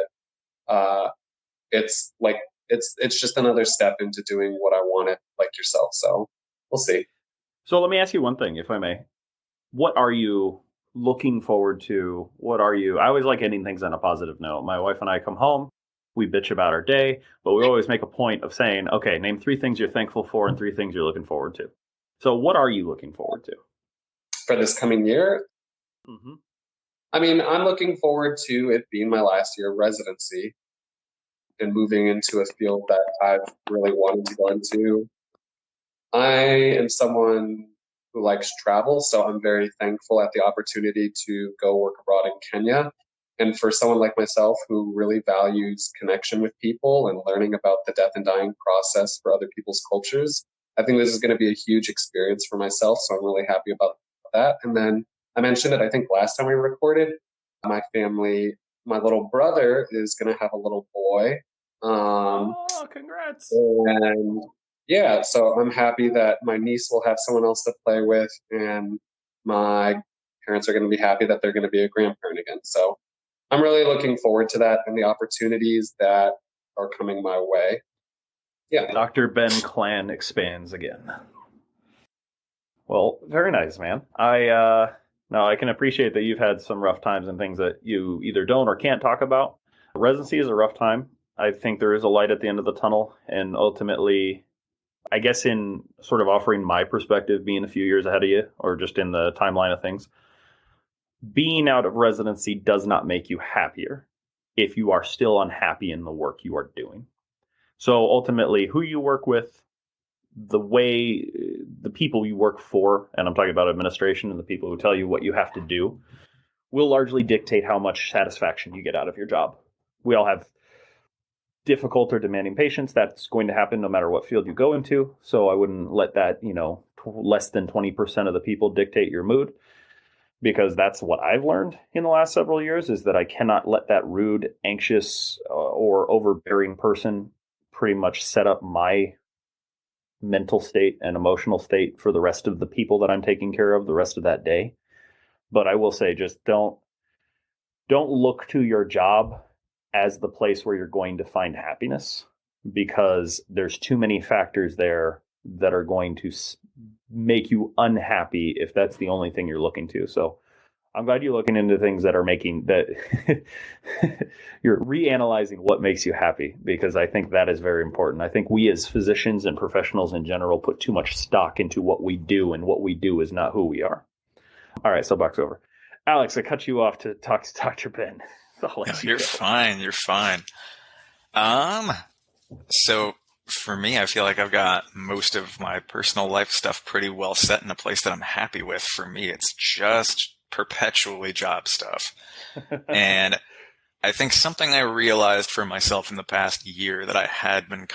it's like it's just another step into doing what I wanted, like yourself. So we'll see. So let me ask you one thing, if I may. What are you looking forward to? I always like ending things on a positive note. My wife and I come home, we bitch about our day, but we always make a point of saying, okay, name 3 things you're thankful for and 3 things you're looking forward to. So what are you looking forward to? For this coming year? Mm-hmm. I mean, I'm looking forward to it being my last year of residency and moving into a field that I've really wanted to go into. I am someone who likes travel, so I'm very thankful at the opportunity to go work abroad in Kenya And for someone like myself who really values connection with people and learning about the death and dying process for other people's cultures, I think this is going to be a huge experience for myself. So I'm really happy about that. And then I mentioned it, I think last time we recorded, my family, my little brother is going to have a little boy. Congrats. And yeah, so I'm happy that my niece will have someone else to play with, and my parents are going to be happy that they're going to be a grandparent again. So I'm really looking forward to that and the opportunities that are coming my way. Yeah. Dr. Ben Clan expands again. Well, very nice, man. I can appreciate that you've had some rough times and things that you either don't or can't talk about. Residency is a rough time. I think there is a light at the end of the tunnel, and ultimately, I guess in sort of offering my perspective, being a few years ahead of you, or just in the timeline of things, being out of residency does not make you happier if you are still unhappy in the work you are doing. So ultimately, who you work with, the way the people you work for, and I'm talking about administration and the people who tell you what you have to do, will largely dictate how much satisfaction you get out of your job. We all have difficult or demanding patients. That's going to happen no matter what field you go into. So I wouldn't let that, less than 20% of the people dictate your mood, because that's what I've learned in the last several years, is that I cannot let that rude, anxious, or overbearing person pretty much set up my mental state and emotional state for the rest of the people that I'm taking care of the rest of that day. But I will say, just don't look to your job as the place where you're going to find happiness, because there's too many factors there that are going to make you unhappy if that's the only thing you're looking to. So I'm glad you're looking into things that are making that you're reanalyzing what makes you happy, because I think that is very important. I think we as physicians and professionals in general put too much stock into what we do, and what we do is not who we are. All right, soapbox over. Alex, I cut you off to talk to Dr. Ben. You're fine. You're fine. So for me, I feel like I've got most of my personal life stuff pretty well set in a place that I'm happy with. For me, it's just perpetually job stuff. And I think something I realized for myself in the past year that I had been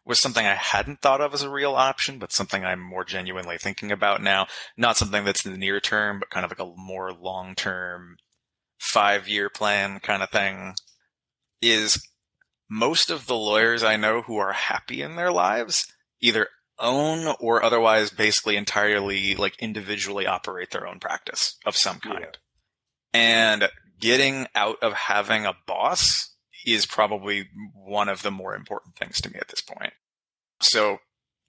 was something I hadn't thought of as a real option, but something I'm more genuinely thinking about now. Not something that's in the near term, but kind of like a more long-term 5-year plan kind of thing, is most of the lawyers I know who are happy in their lives either own or otherwise basically entirely individually operate their own practice of some kind. Yeah. And getting out of having a boss is probably one of the more important things to me at this point. So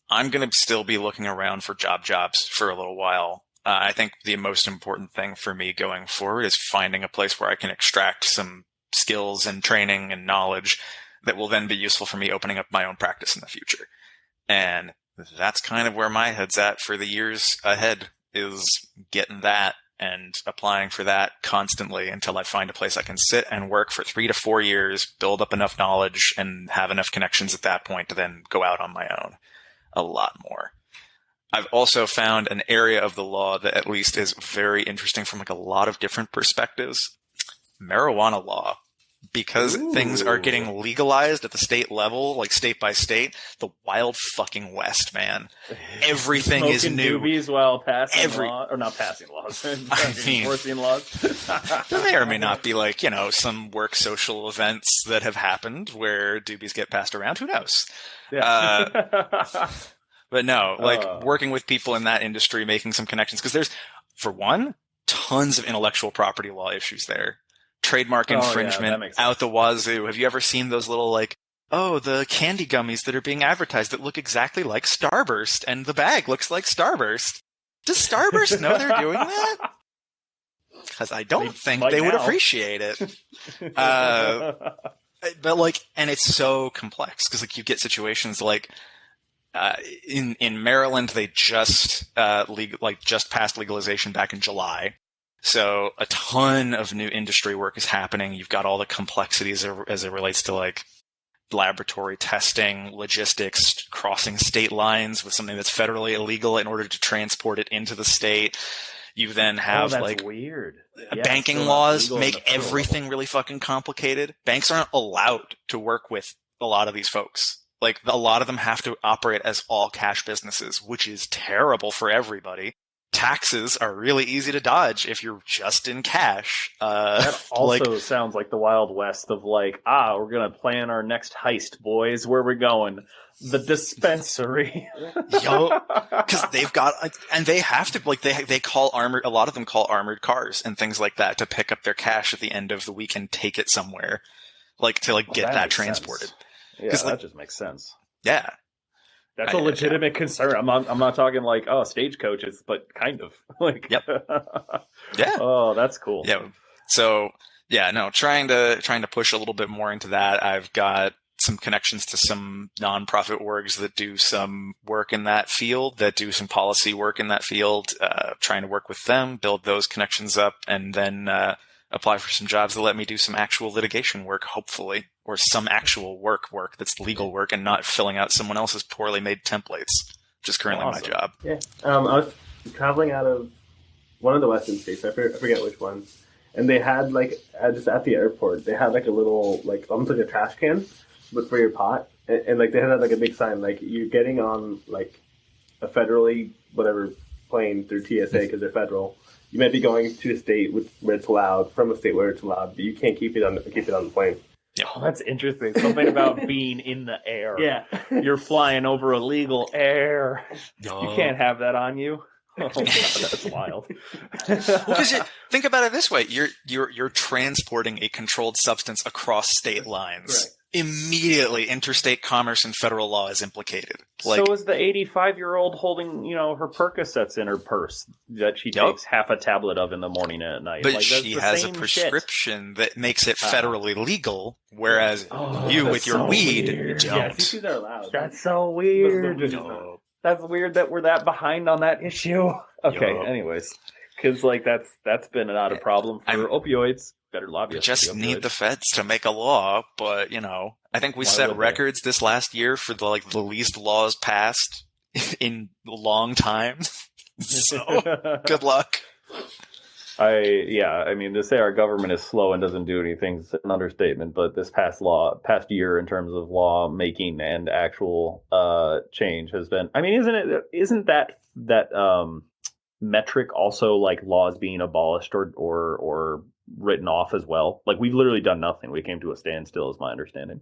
I'm going to still be looking around for jobs for a little while. I think the most important thing for me going forward is finding a place where I can extract some skills and training and knowledge that will then be useful for me opening up my own practice in the future. And that's kind of where my head's at for the years ahead, is getting that and applying for that constantly until I find a place I can sit and work for 3 to 4 years, build up enough knowledge and have enough connections at that point to then go out on my own a lot more. I've also found an area of the law that at least is very interesting from a lot of different perspectives. Marijuana law. Because things are getting legalized at the state level, state by state, the wild fucking West, man. Everything is new. Doobies while passing laws, or not passing laws, enforcing laws. There may or may not be some work social events that have happened where doobies get passed around. Who knows? Yeah. But no, working with people in that industry, making some connections, because there's, for one, tons of intellectual property law issues there. Trademark infringement out the wazoo. Have you ever seen those little the candy gummies that are being advertised that look exactly like Starburst and the bag looks like Starburst? Does Starburst know they're doing that? Because I don't think they would appreciate it. But and it's so complex because you get situations in Maryland, they just just passed legalization back in July. So a ton of new industry work is happening. You've got all the complexities as it relates to laboratory testing, logistics, crossing state lines with something that's federally illegal in order to transport it into the state. You then have that's like weird. banking still not laws legal on make the federal everything really fucking complicated. Banks aren't allowed to work with a lot of these folks. Like a lot of them have to operate as all cash businesses, which is terrible for everybody. Taxes are really easy to dodge if you're just in cash. That also sounds like the Wild West of like, we're going to plan our next heist, boys. Where we going? The dispensary. Yo, because they've got, and they have to, like, they call armored, a lot of them call armored cars and things like that to pick up their cash at the end of the week and take it somewhere, like, to, like, get that transported. Sense. Yeah, that like, just makes sense. Yeah. That's a legitimate concern. I'm not talking like, stagecoaches, but kind of. Like, yep. Yeah. Oh, that's cool. Yeah. So, yeah, no, trying to push a little bit more into that. I've got some connections to some nonprofit orgs that do some work in that field, that do some policy work in that field, trying to work with them, build those connections up, and then apply for some jobs that let me do some actual litigation work, hopefully, or some actual work that's legal work and not filling out someone else's poorly made templates, which is currently my job. Yeah. I was traveling out of one of the western states, I forget which one, and they had, like, just at the airport, they had, like, a little, like, almost like a trash can, but for your pot, and like they had like a big sign like you're getting on like a federally whatever plane through TSA because they're federal. You might be going to a state where it's allowed, from a state where it's allowed, but you can't keep it on the plane. Oh, that's interesting. Something about being in the air. Yeah, you're flying over illegal air. You can't have that on you. Oh, God, that's wild. Because think about it this way: you're transporting a controlled substance across state lines. Right. Immediately, interstate commerce and federal law is implicated. Like, so is the 85-year-old holding, her Percocets in her purse that she takes half a tablet of in the morning and at night. But like, she has a prescription that makes it federally legal, whereas you with your weed don't. Yeah, CCs are allowed. That's so weird. That's weird that we're that behind on that issue. Okay, anyways. Because, like, that's been not a problem for opioids. Better lobbyists. We just need the feds to make a law, but, I think we set records this last year for the least laws passed in a long time. So, good luck. To say our government is slow and doesn't do anything is an understatement, but this past year in terms of law making and actual change has been, isn't that metric also like laws being abolished or written off as well? Like, we've literally done nothing. We came to a standstill, is my understanding.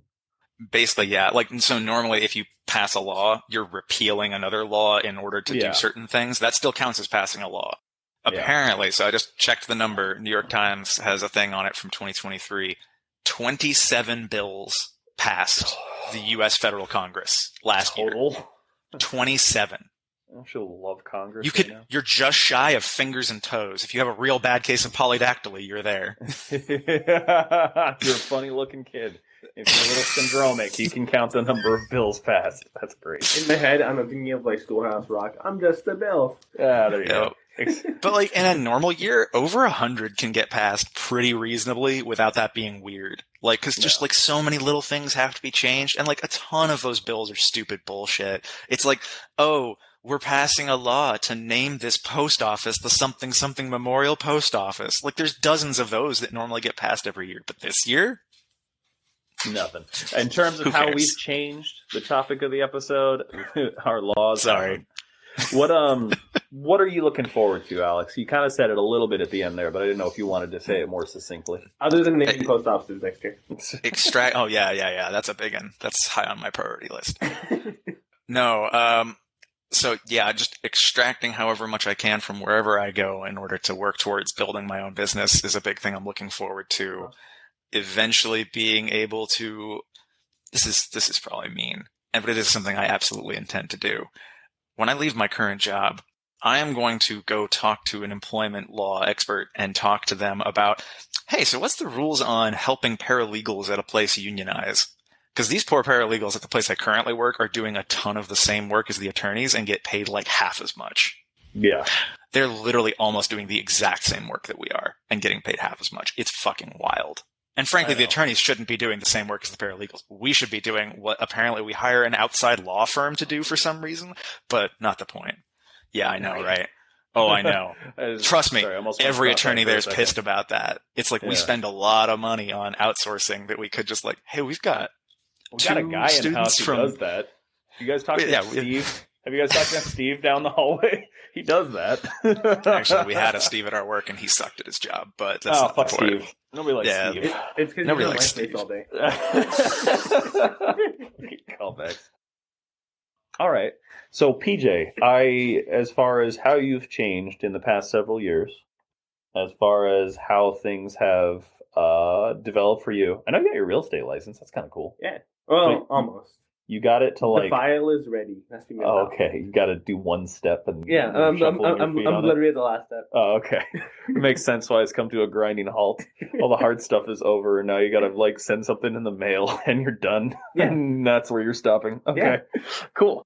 Basically, yeah. Like, so normally if you pass a law, you're repealing another law in order to do certain things. That still counts as passing a law. Apparently, so I just checked the number. New York Times has a thing on it from 2023. 27 bills passed the U.S. federal Congress last year. 27. I should love Congress. You're just shy of fingers and toes. If you have a real bad case of polydactyly, you're there. You're a funny looking kid. If you're a little syndromic, you can count the number of bills passed. That's great. In my head, I'm thinking of like Schoolhouse Rock. I'm just a bill. There you go. But like in a normal year, over 100 can get passed pretty reasonably without that being weird. Like, cause just like so many little things have to be changed. And like a ton of those bills are stupid bullshit. It's like, we're passing a law to name this post office the something something Memorial Post Office. Like, there's dozens of those that normally get passed every year. But this year? Nothing. In terms of how we've changed the topic of the episode, our laws. Sorry. What are you looking forward to, Alex? You kind of said it a little bit at the end there, but I didn't know if you wanted to say it more succinctly. Other than naming post offices next year. Extract. Oh, yeah. That's a big one. That's high on my priority list. No. So, yeah, just extracting however much I can from wherever I go in order to work towards building my own business is a big thing I'm looking forward to. Eventually being able to, this is probably mean, but it is something I absolutely intend to do. When I leave my current job, I am going to go talk to an employment law expert and talk to them about, hey, so what's the rules on helping paralegals at a place unionize? Because these poor paralegals at the place I currently work are doing a ton of the same work as the attorneys and get paid like half as much. Yeah. They're literally almost doing the exact same work that we are and getting paid half as much. It's fucking wild. And frankly, the attorneys shouldn't be doing the same work as the paralegals. We should be doing what apparently we hire an outside law firm to do for some reason, but not the point. Yeah, I know, right? Oh, I know. Trust me, sorry, I almost went every cross-eyed attorney for a there is second. pissed about that. It's like we Yeah. spend a lot of money on outsourcing that we could just like, hey, we've got We got a two guy in students house who from- does that. You guys talking Yeah, to Steve? Have you guys talked to Steve down the hallway? He does that. Actually, we had a Steve at our work, and he sucked at his job. But that's Oh, not fuck the point. Steve. Nobody likes Yeah. Steve. It's because Nobody you're on likes MySpace Steve. all day. Callbacks. All right. So, PJ, as far as how you've changed in the past several years, as far as how things have developed for you, I know you got your real estate license. That's kind of cool. Well, Wait, almost. You got it to The like. file is ready. That's the Oh, okay, you got to do one step and Yeah, and I'm shuffle your feet on it. literally at the last step. Oh, okay. It makes sense why it's come to a grinding halt. All the hard stuff is over, and now you gotta like send something in the mail, and you're done. Yeah. And that's where you're stopping. Okay, cool.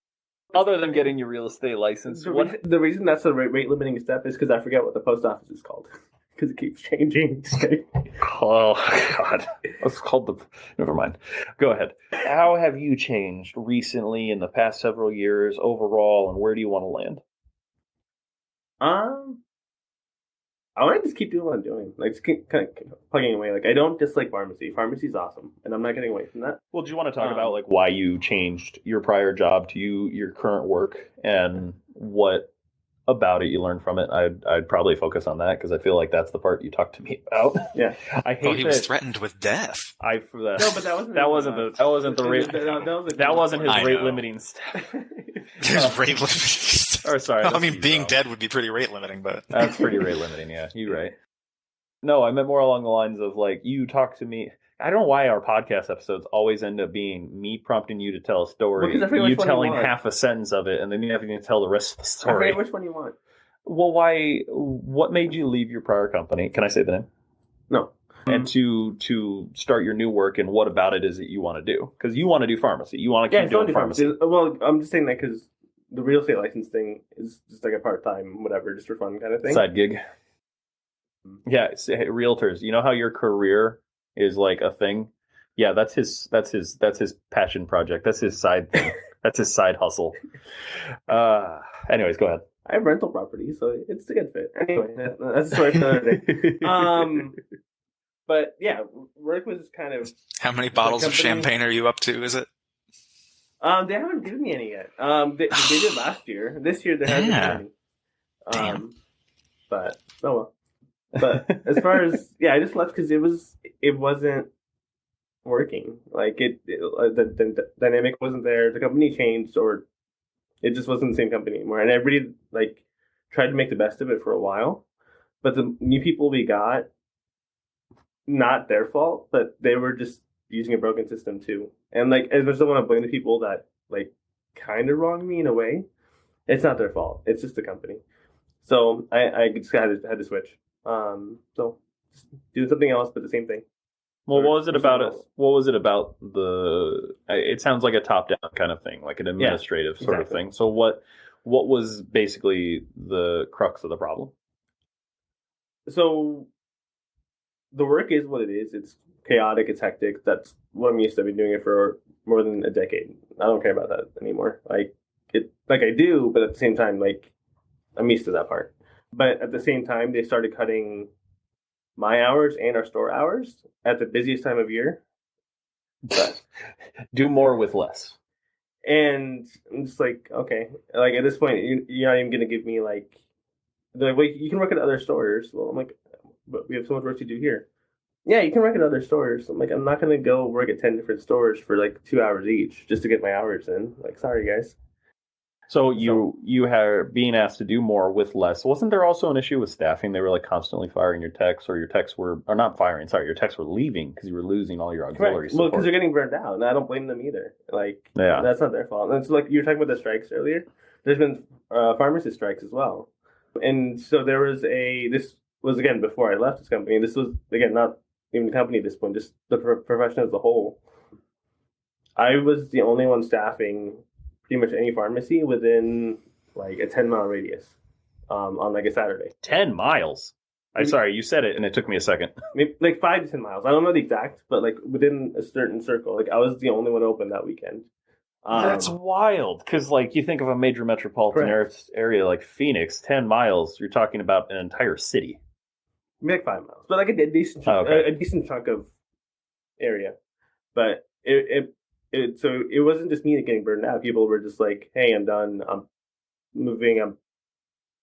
Other than getting your real estate license, The reason that's the rate limiting step is because I forget what the post office is called. Because it keeps changing. Oh God, it's called the. Never mind. Go ahead. How have you changed recently in the past several years overall, and where do you want to land? I want to just keep doing what I'm doing. Like, just keep kind of plugging away. Like, I don't dislike pharmacy. Pharmacy's awesome, and I'm not getting away from that. Well, do you want to talk about like why you changed your prior job to your current work, and what about it you learned from it? I'd probably focus on that because I feel like that's the part you talked to me about. Yeah, I hate he that was threatened with death. No, but that wasn't. that wasn't the rate. That wasn't his I rate know. limiting step. There's rate limiting. Or sorry, I that's mean, you, being bro. dead would be pretty rate limiting, but That's pretty rate limiting. Yeah, you're right. No, I meant more along the lines of like you talk to me. I don't know why our podcast episodes always end up being me prompting you to tell a story, Well, 'cause I forget you which one you telling want. half a sentence of it, and then you having to tell the rest of the I story. forget which one you want. Well, why? What made you leave your prior company? Can I say the name? No. And to start your new work, and what about it is that you want to do? Because you want to do pharmacy. You want to Yeah, keep don't doing do pharmacy. pharmacy. Well, I'm just saying that because the real estate license thing is just like a part-time, whatever, just for fun kind of thing. Side gig. Yeah, hey, realtors. You know how your career is like a thing? Yeah, that's his passion project. That's his side thing. That's his side hustle. Anyways, go ahead. I have rental property, so it's a good fit. Anyway, that's a story for another day. But yeah, work was kind of. how many bottles of company- champagne are you up to? Is it? They haven't given me any yet. They did last year. This year there hasn't Yeah. been any. But oh well. But as far as I just left because it wasn't working. Like the dynamic wasn't there. The company changed, or it just wasn't the same company anymore. And everybody like tried to make the best of it for a while, but the new people we got, not their fault, but they were just using a broken system too. And like, as much as I want to blame the people that like kind of wronged me in a way, it's not their fault. It's just the company. So I just had to switch. So just doing something else, but the same thing. Well, what was it Or about it? something else. What was it about the? It sounds like a top-down kind of thing, like an administrative sort of exactly. thing. So what was basically the crux of the problem? So the work is what it is. It's chaotic. It's hectic. That's what I'm used to. I've been doing it for more than a decade. I don't care about that anymore. Like I do, but at the same time, like I'm used to that part. But at the same time, they started cutting my hours and our store hours at the busiest time of year. But, Do more with less. and I'm just like, okay. Like at this point, you're not even going to give me like, they're like, well, you can work at other stores. Well, I'm like, but we have so much work to do here. Yeah, you can work at other stores. I'm like, I'm not going to go work at 10 different stores for like 2 hours each just to get my hours in. Like, sorry, guys. So you had being asked to do more with less. Wasn't there also an issue with staffing? They were like constantly firing your techs, or your techs were, or not firing. Sorry, your techs were leaving because you were losing all your auxiliary Correct. Well, support. because they're getting burned out, and I don't blame them either. Like, Yeah. that's not their fault. And so, like, you were talking about the strikes earlier. There's been pharmacist strikes as well. And so there was this was, again, before I left this company. This was, again, not even the company at this point, just the profession as a whole. I was the only one staffing pretty much any pharmacy within, like, a 10-mile radius on, like, a Saturday. 10 miles. I'm sorry, you said it, and it took me a second. Maybe, like, 5 to 10 miles. I don't know the exact, but, like, within a certain circle. Like, I was the only one open that weekend. That's wild. Because, like, you think of a major metropolitan area like Phoenix, 10 miles, you're talking about an entire city. Maybe like 5 miles, but like a decent, a decent chunk of area. But so it wasn't just me getting burned out. People were just like, "Hey, I'm done. I'm moving.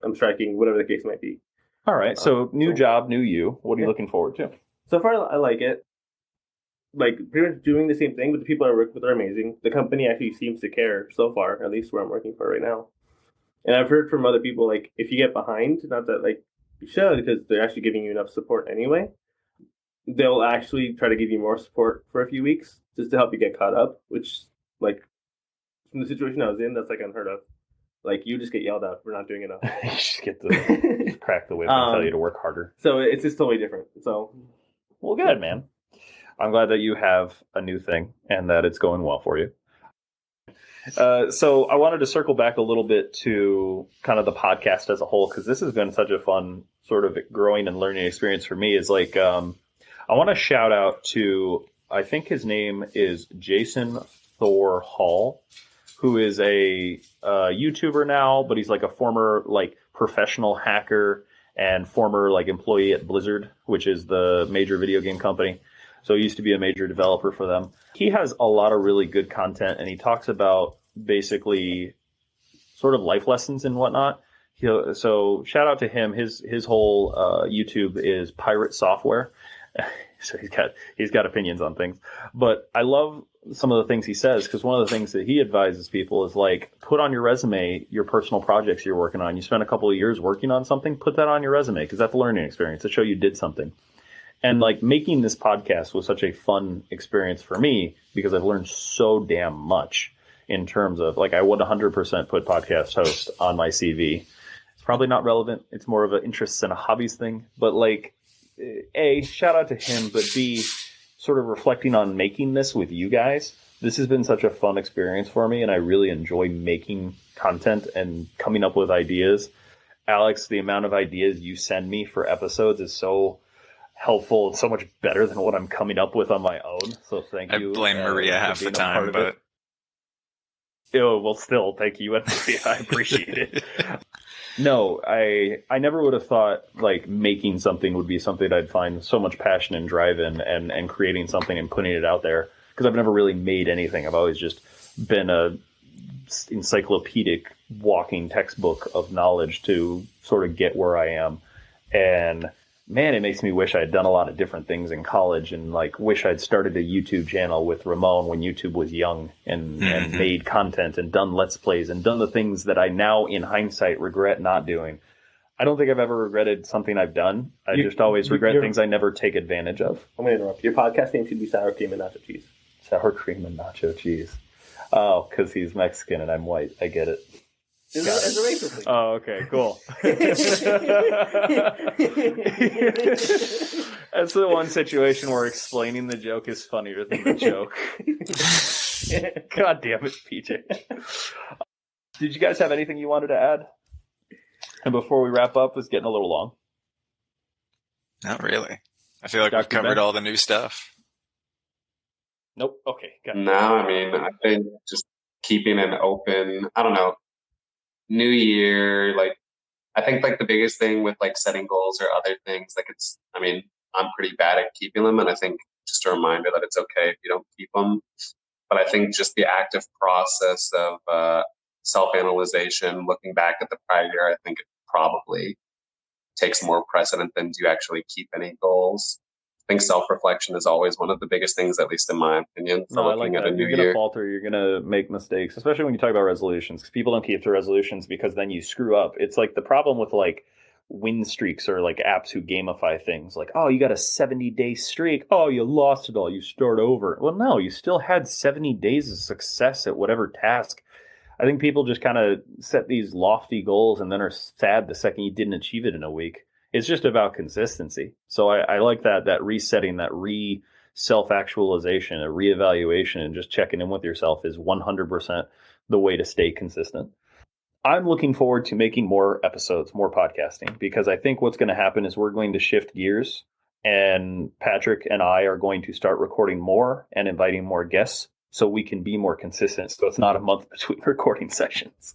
I'm striking. Whatever the case might be." All right. So new job, new you. What are you looking forward to? So far, I like it. Like, pretty much doing the same thing, but the people I work with are amazing. The company actually seems to care so far, at least where I'm working for right now. And I've heard from other people, like, if you get behind, not that, like, you should, because they're actually giving you enough support anyway, they'll actually try to give you more support for a few weeks just to help you get caught up, which, like, from the situation I was in, that's, like, unheard of. Like, you just get yelled at for not doing enough. You just get to crack the whip and tell you to work harder. So it's just totally different. So, well, good, man. I'm glad that you have a new thing and that it's going well for you. So I wanted to circle back a little bit to kind of the podcast as a whole, because this has been such a fun sort of growing and learning experience for me. Is like, I want to shout out to, I think his name is Jason Thor Hall, who is a YouTuber now, but he's like a former like professional hacker and former like employee at Blizzard, which is the major video game company. So he used to be a major developer for them. He has a lot of really good content, and he talks about basically sort of life lessons and whatnot. So shout out to him. His whole YouTube is pirate software. So he's got opinions on things. But I love some of the things he says, because one of the things that he advises people is like, put on your resume your personal projects you're working on. You spent a couple of years working on something, put that on your resume, because that's a learning experience to show you did something. And like making this podcast was such a fun experience for me because I've learned so damn much in terms of like, I would 100% put podcast host on my CV. It's probably not relevant. It's more of an interests and a hobbies thing. But like, A, shout out to him, but B, sort of reflecting on making this with you guys. This has been such a fun experience for me, and I really enjoy making content and coming up with ideas. Alex, the amount of ideas you send me for episodes is so helpful and so much better than what I'm coming up with on my own. So thank you. I blame Maria half the time, but well, still, thank you, Maria. I appreciate it. No, I never would have thought like making something would be something I'd find so much passion and drive in, and creating something and putting it out there, because I've never really made anything. I've always just been a encyclopedic walking textbook of knowledge to sort of get where I am. And man, it makes me wish I had done a lot of different things in college, and like wish I'd started a YouTube channel with Ramon when YouTube was young, and made content and done Let's Plays and done the things that I now in hindsight regret not doing. I don't think I've ever regretted something I've done. I just always regret things I never take advantage of. I'm going to interrupt. Your podcast name should be Sour Cream and Nacho Cheese. Sour Cream and Nacho Cheese. Oh, because he's Mexican and I'm white. I get it. It's a racial thing. Oh, okay, cool. That's the one situation where explaining the joke is funnier than the joke. God damn it, PJ. Did you guys have anything you wanted to add? And before we wrap up, it's getting a little long. Not really. I feel like we've covered all the new stuff. Nope. Okay. Got it. No, I mean, I think just keeping an open, I don't know, new year, like, I think like the biggest thing with like setting goals or other things, like I mean, I'm pretty bad at keeping them. And I think just a reminder that it's okay if you don't keep them. But I think just the active process of self-analyzation, looking back at the prior year, I think it probably takes more precedent than do you actually keep any goals. I think self-reflection is always one of the biggest things, at least in my opinion, for looking at a new year. You're going to falter, you're going to make mistakes, especially when you talk about resolutions, because people don't keep their resolutions because then you screw up. It's like the problem with like win streaks or like apps who gamify things. Like, oh, you got a 70-day streak. Oh, you lost it all. You start over. Well, no, you still had 70 days of success at whatever task. I think people just kind of set these lofty goals and then are sad the second you didn't achieve it in a week. It's just about consistency. So I like that resetting, that self-actualization, a reevaluation, and just checking in with yourself is 100% the way to stay consistent. I'm looking forward to making more episodes, more podcasting, because I think what's going to happen is we're going to shift gears, and Patrick and I are going to start recording more and inviting more guests so we can be more consistent. So it's not a month between recording sessions,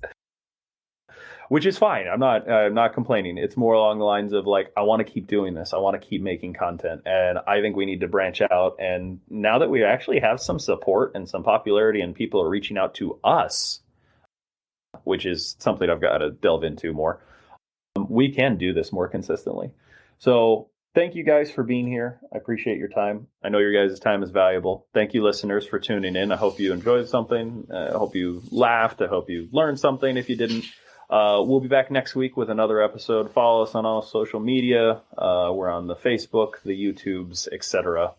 which is fine. I'm not complaining. It's more along the lines of like, I want to keep doing this. I want to keep making content. And I think we need to branch out. And now that we actually have some support and some popularity and people are reaching out to us, which is something I've got to delve into more, we can do this more consistently. So thank you guys for being here. I appreciate your time. I know your guys' time is valuable. Thank you, listeners, for tuning in. I hope you enjoyed something. I hope you laughed. I hope you learned something if you didn't. We'll be back next week with another episode. Follow us on all social media. We're on the Facebook, the YouTubes, etc.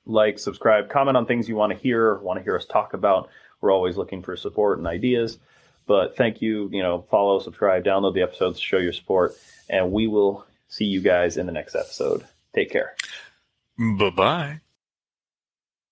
Like, subscribe, comment on things you want to hear us talk about. We're always looking for support and ideas. But thank you. Follow, subscribe, download the episodes to show your support. And we will see you guys in the next episode. Take care. Bye-bye.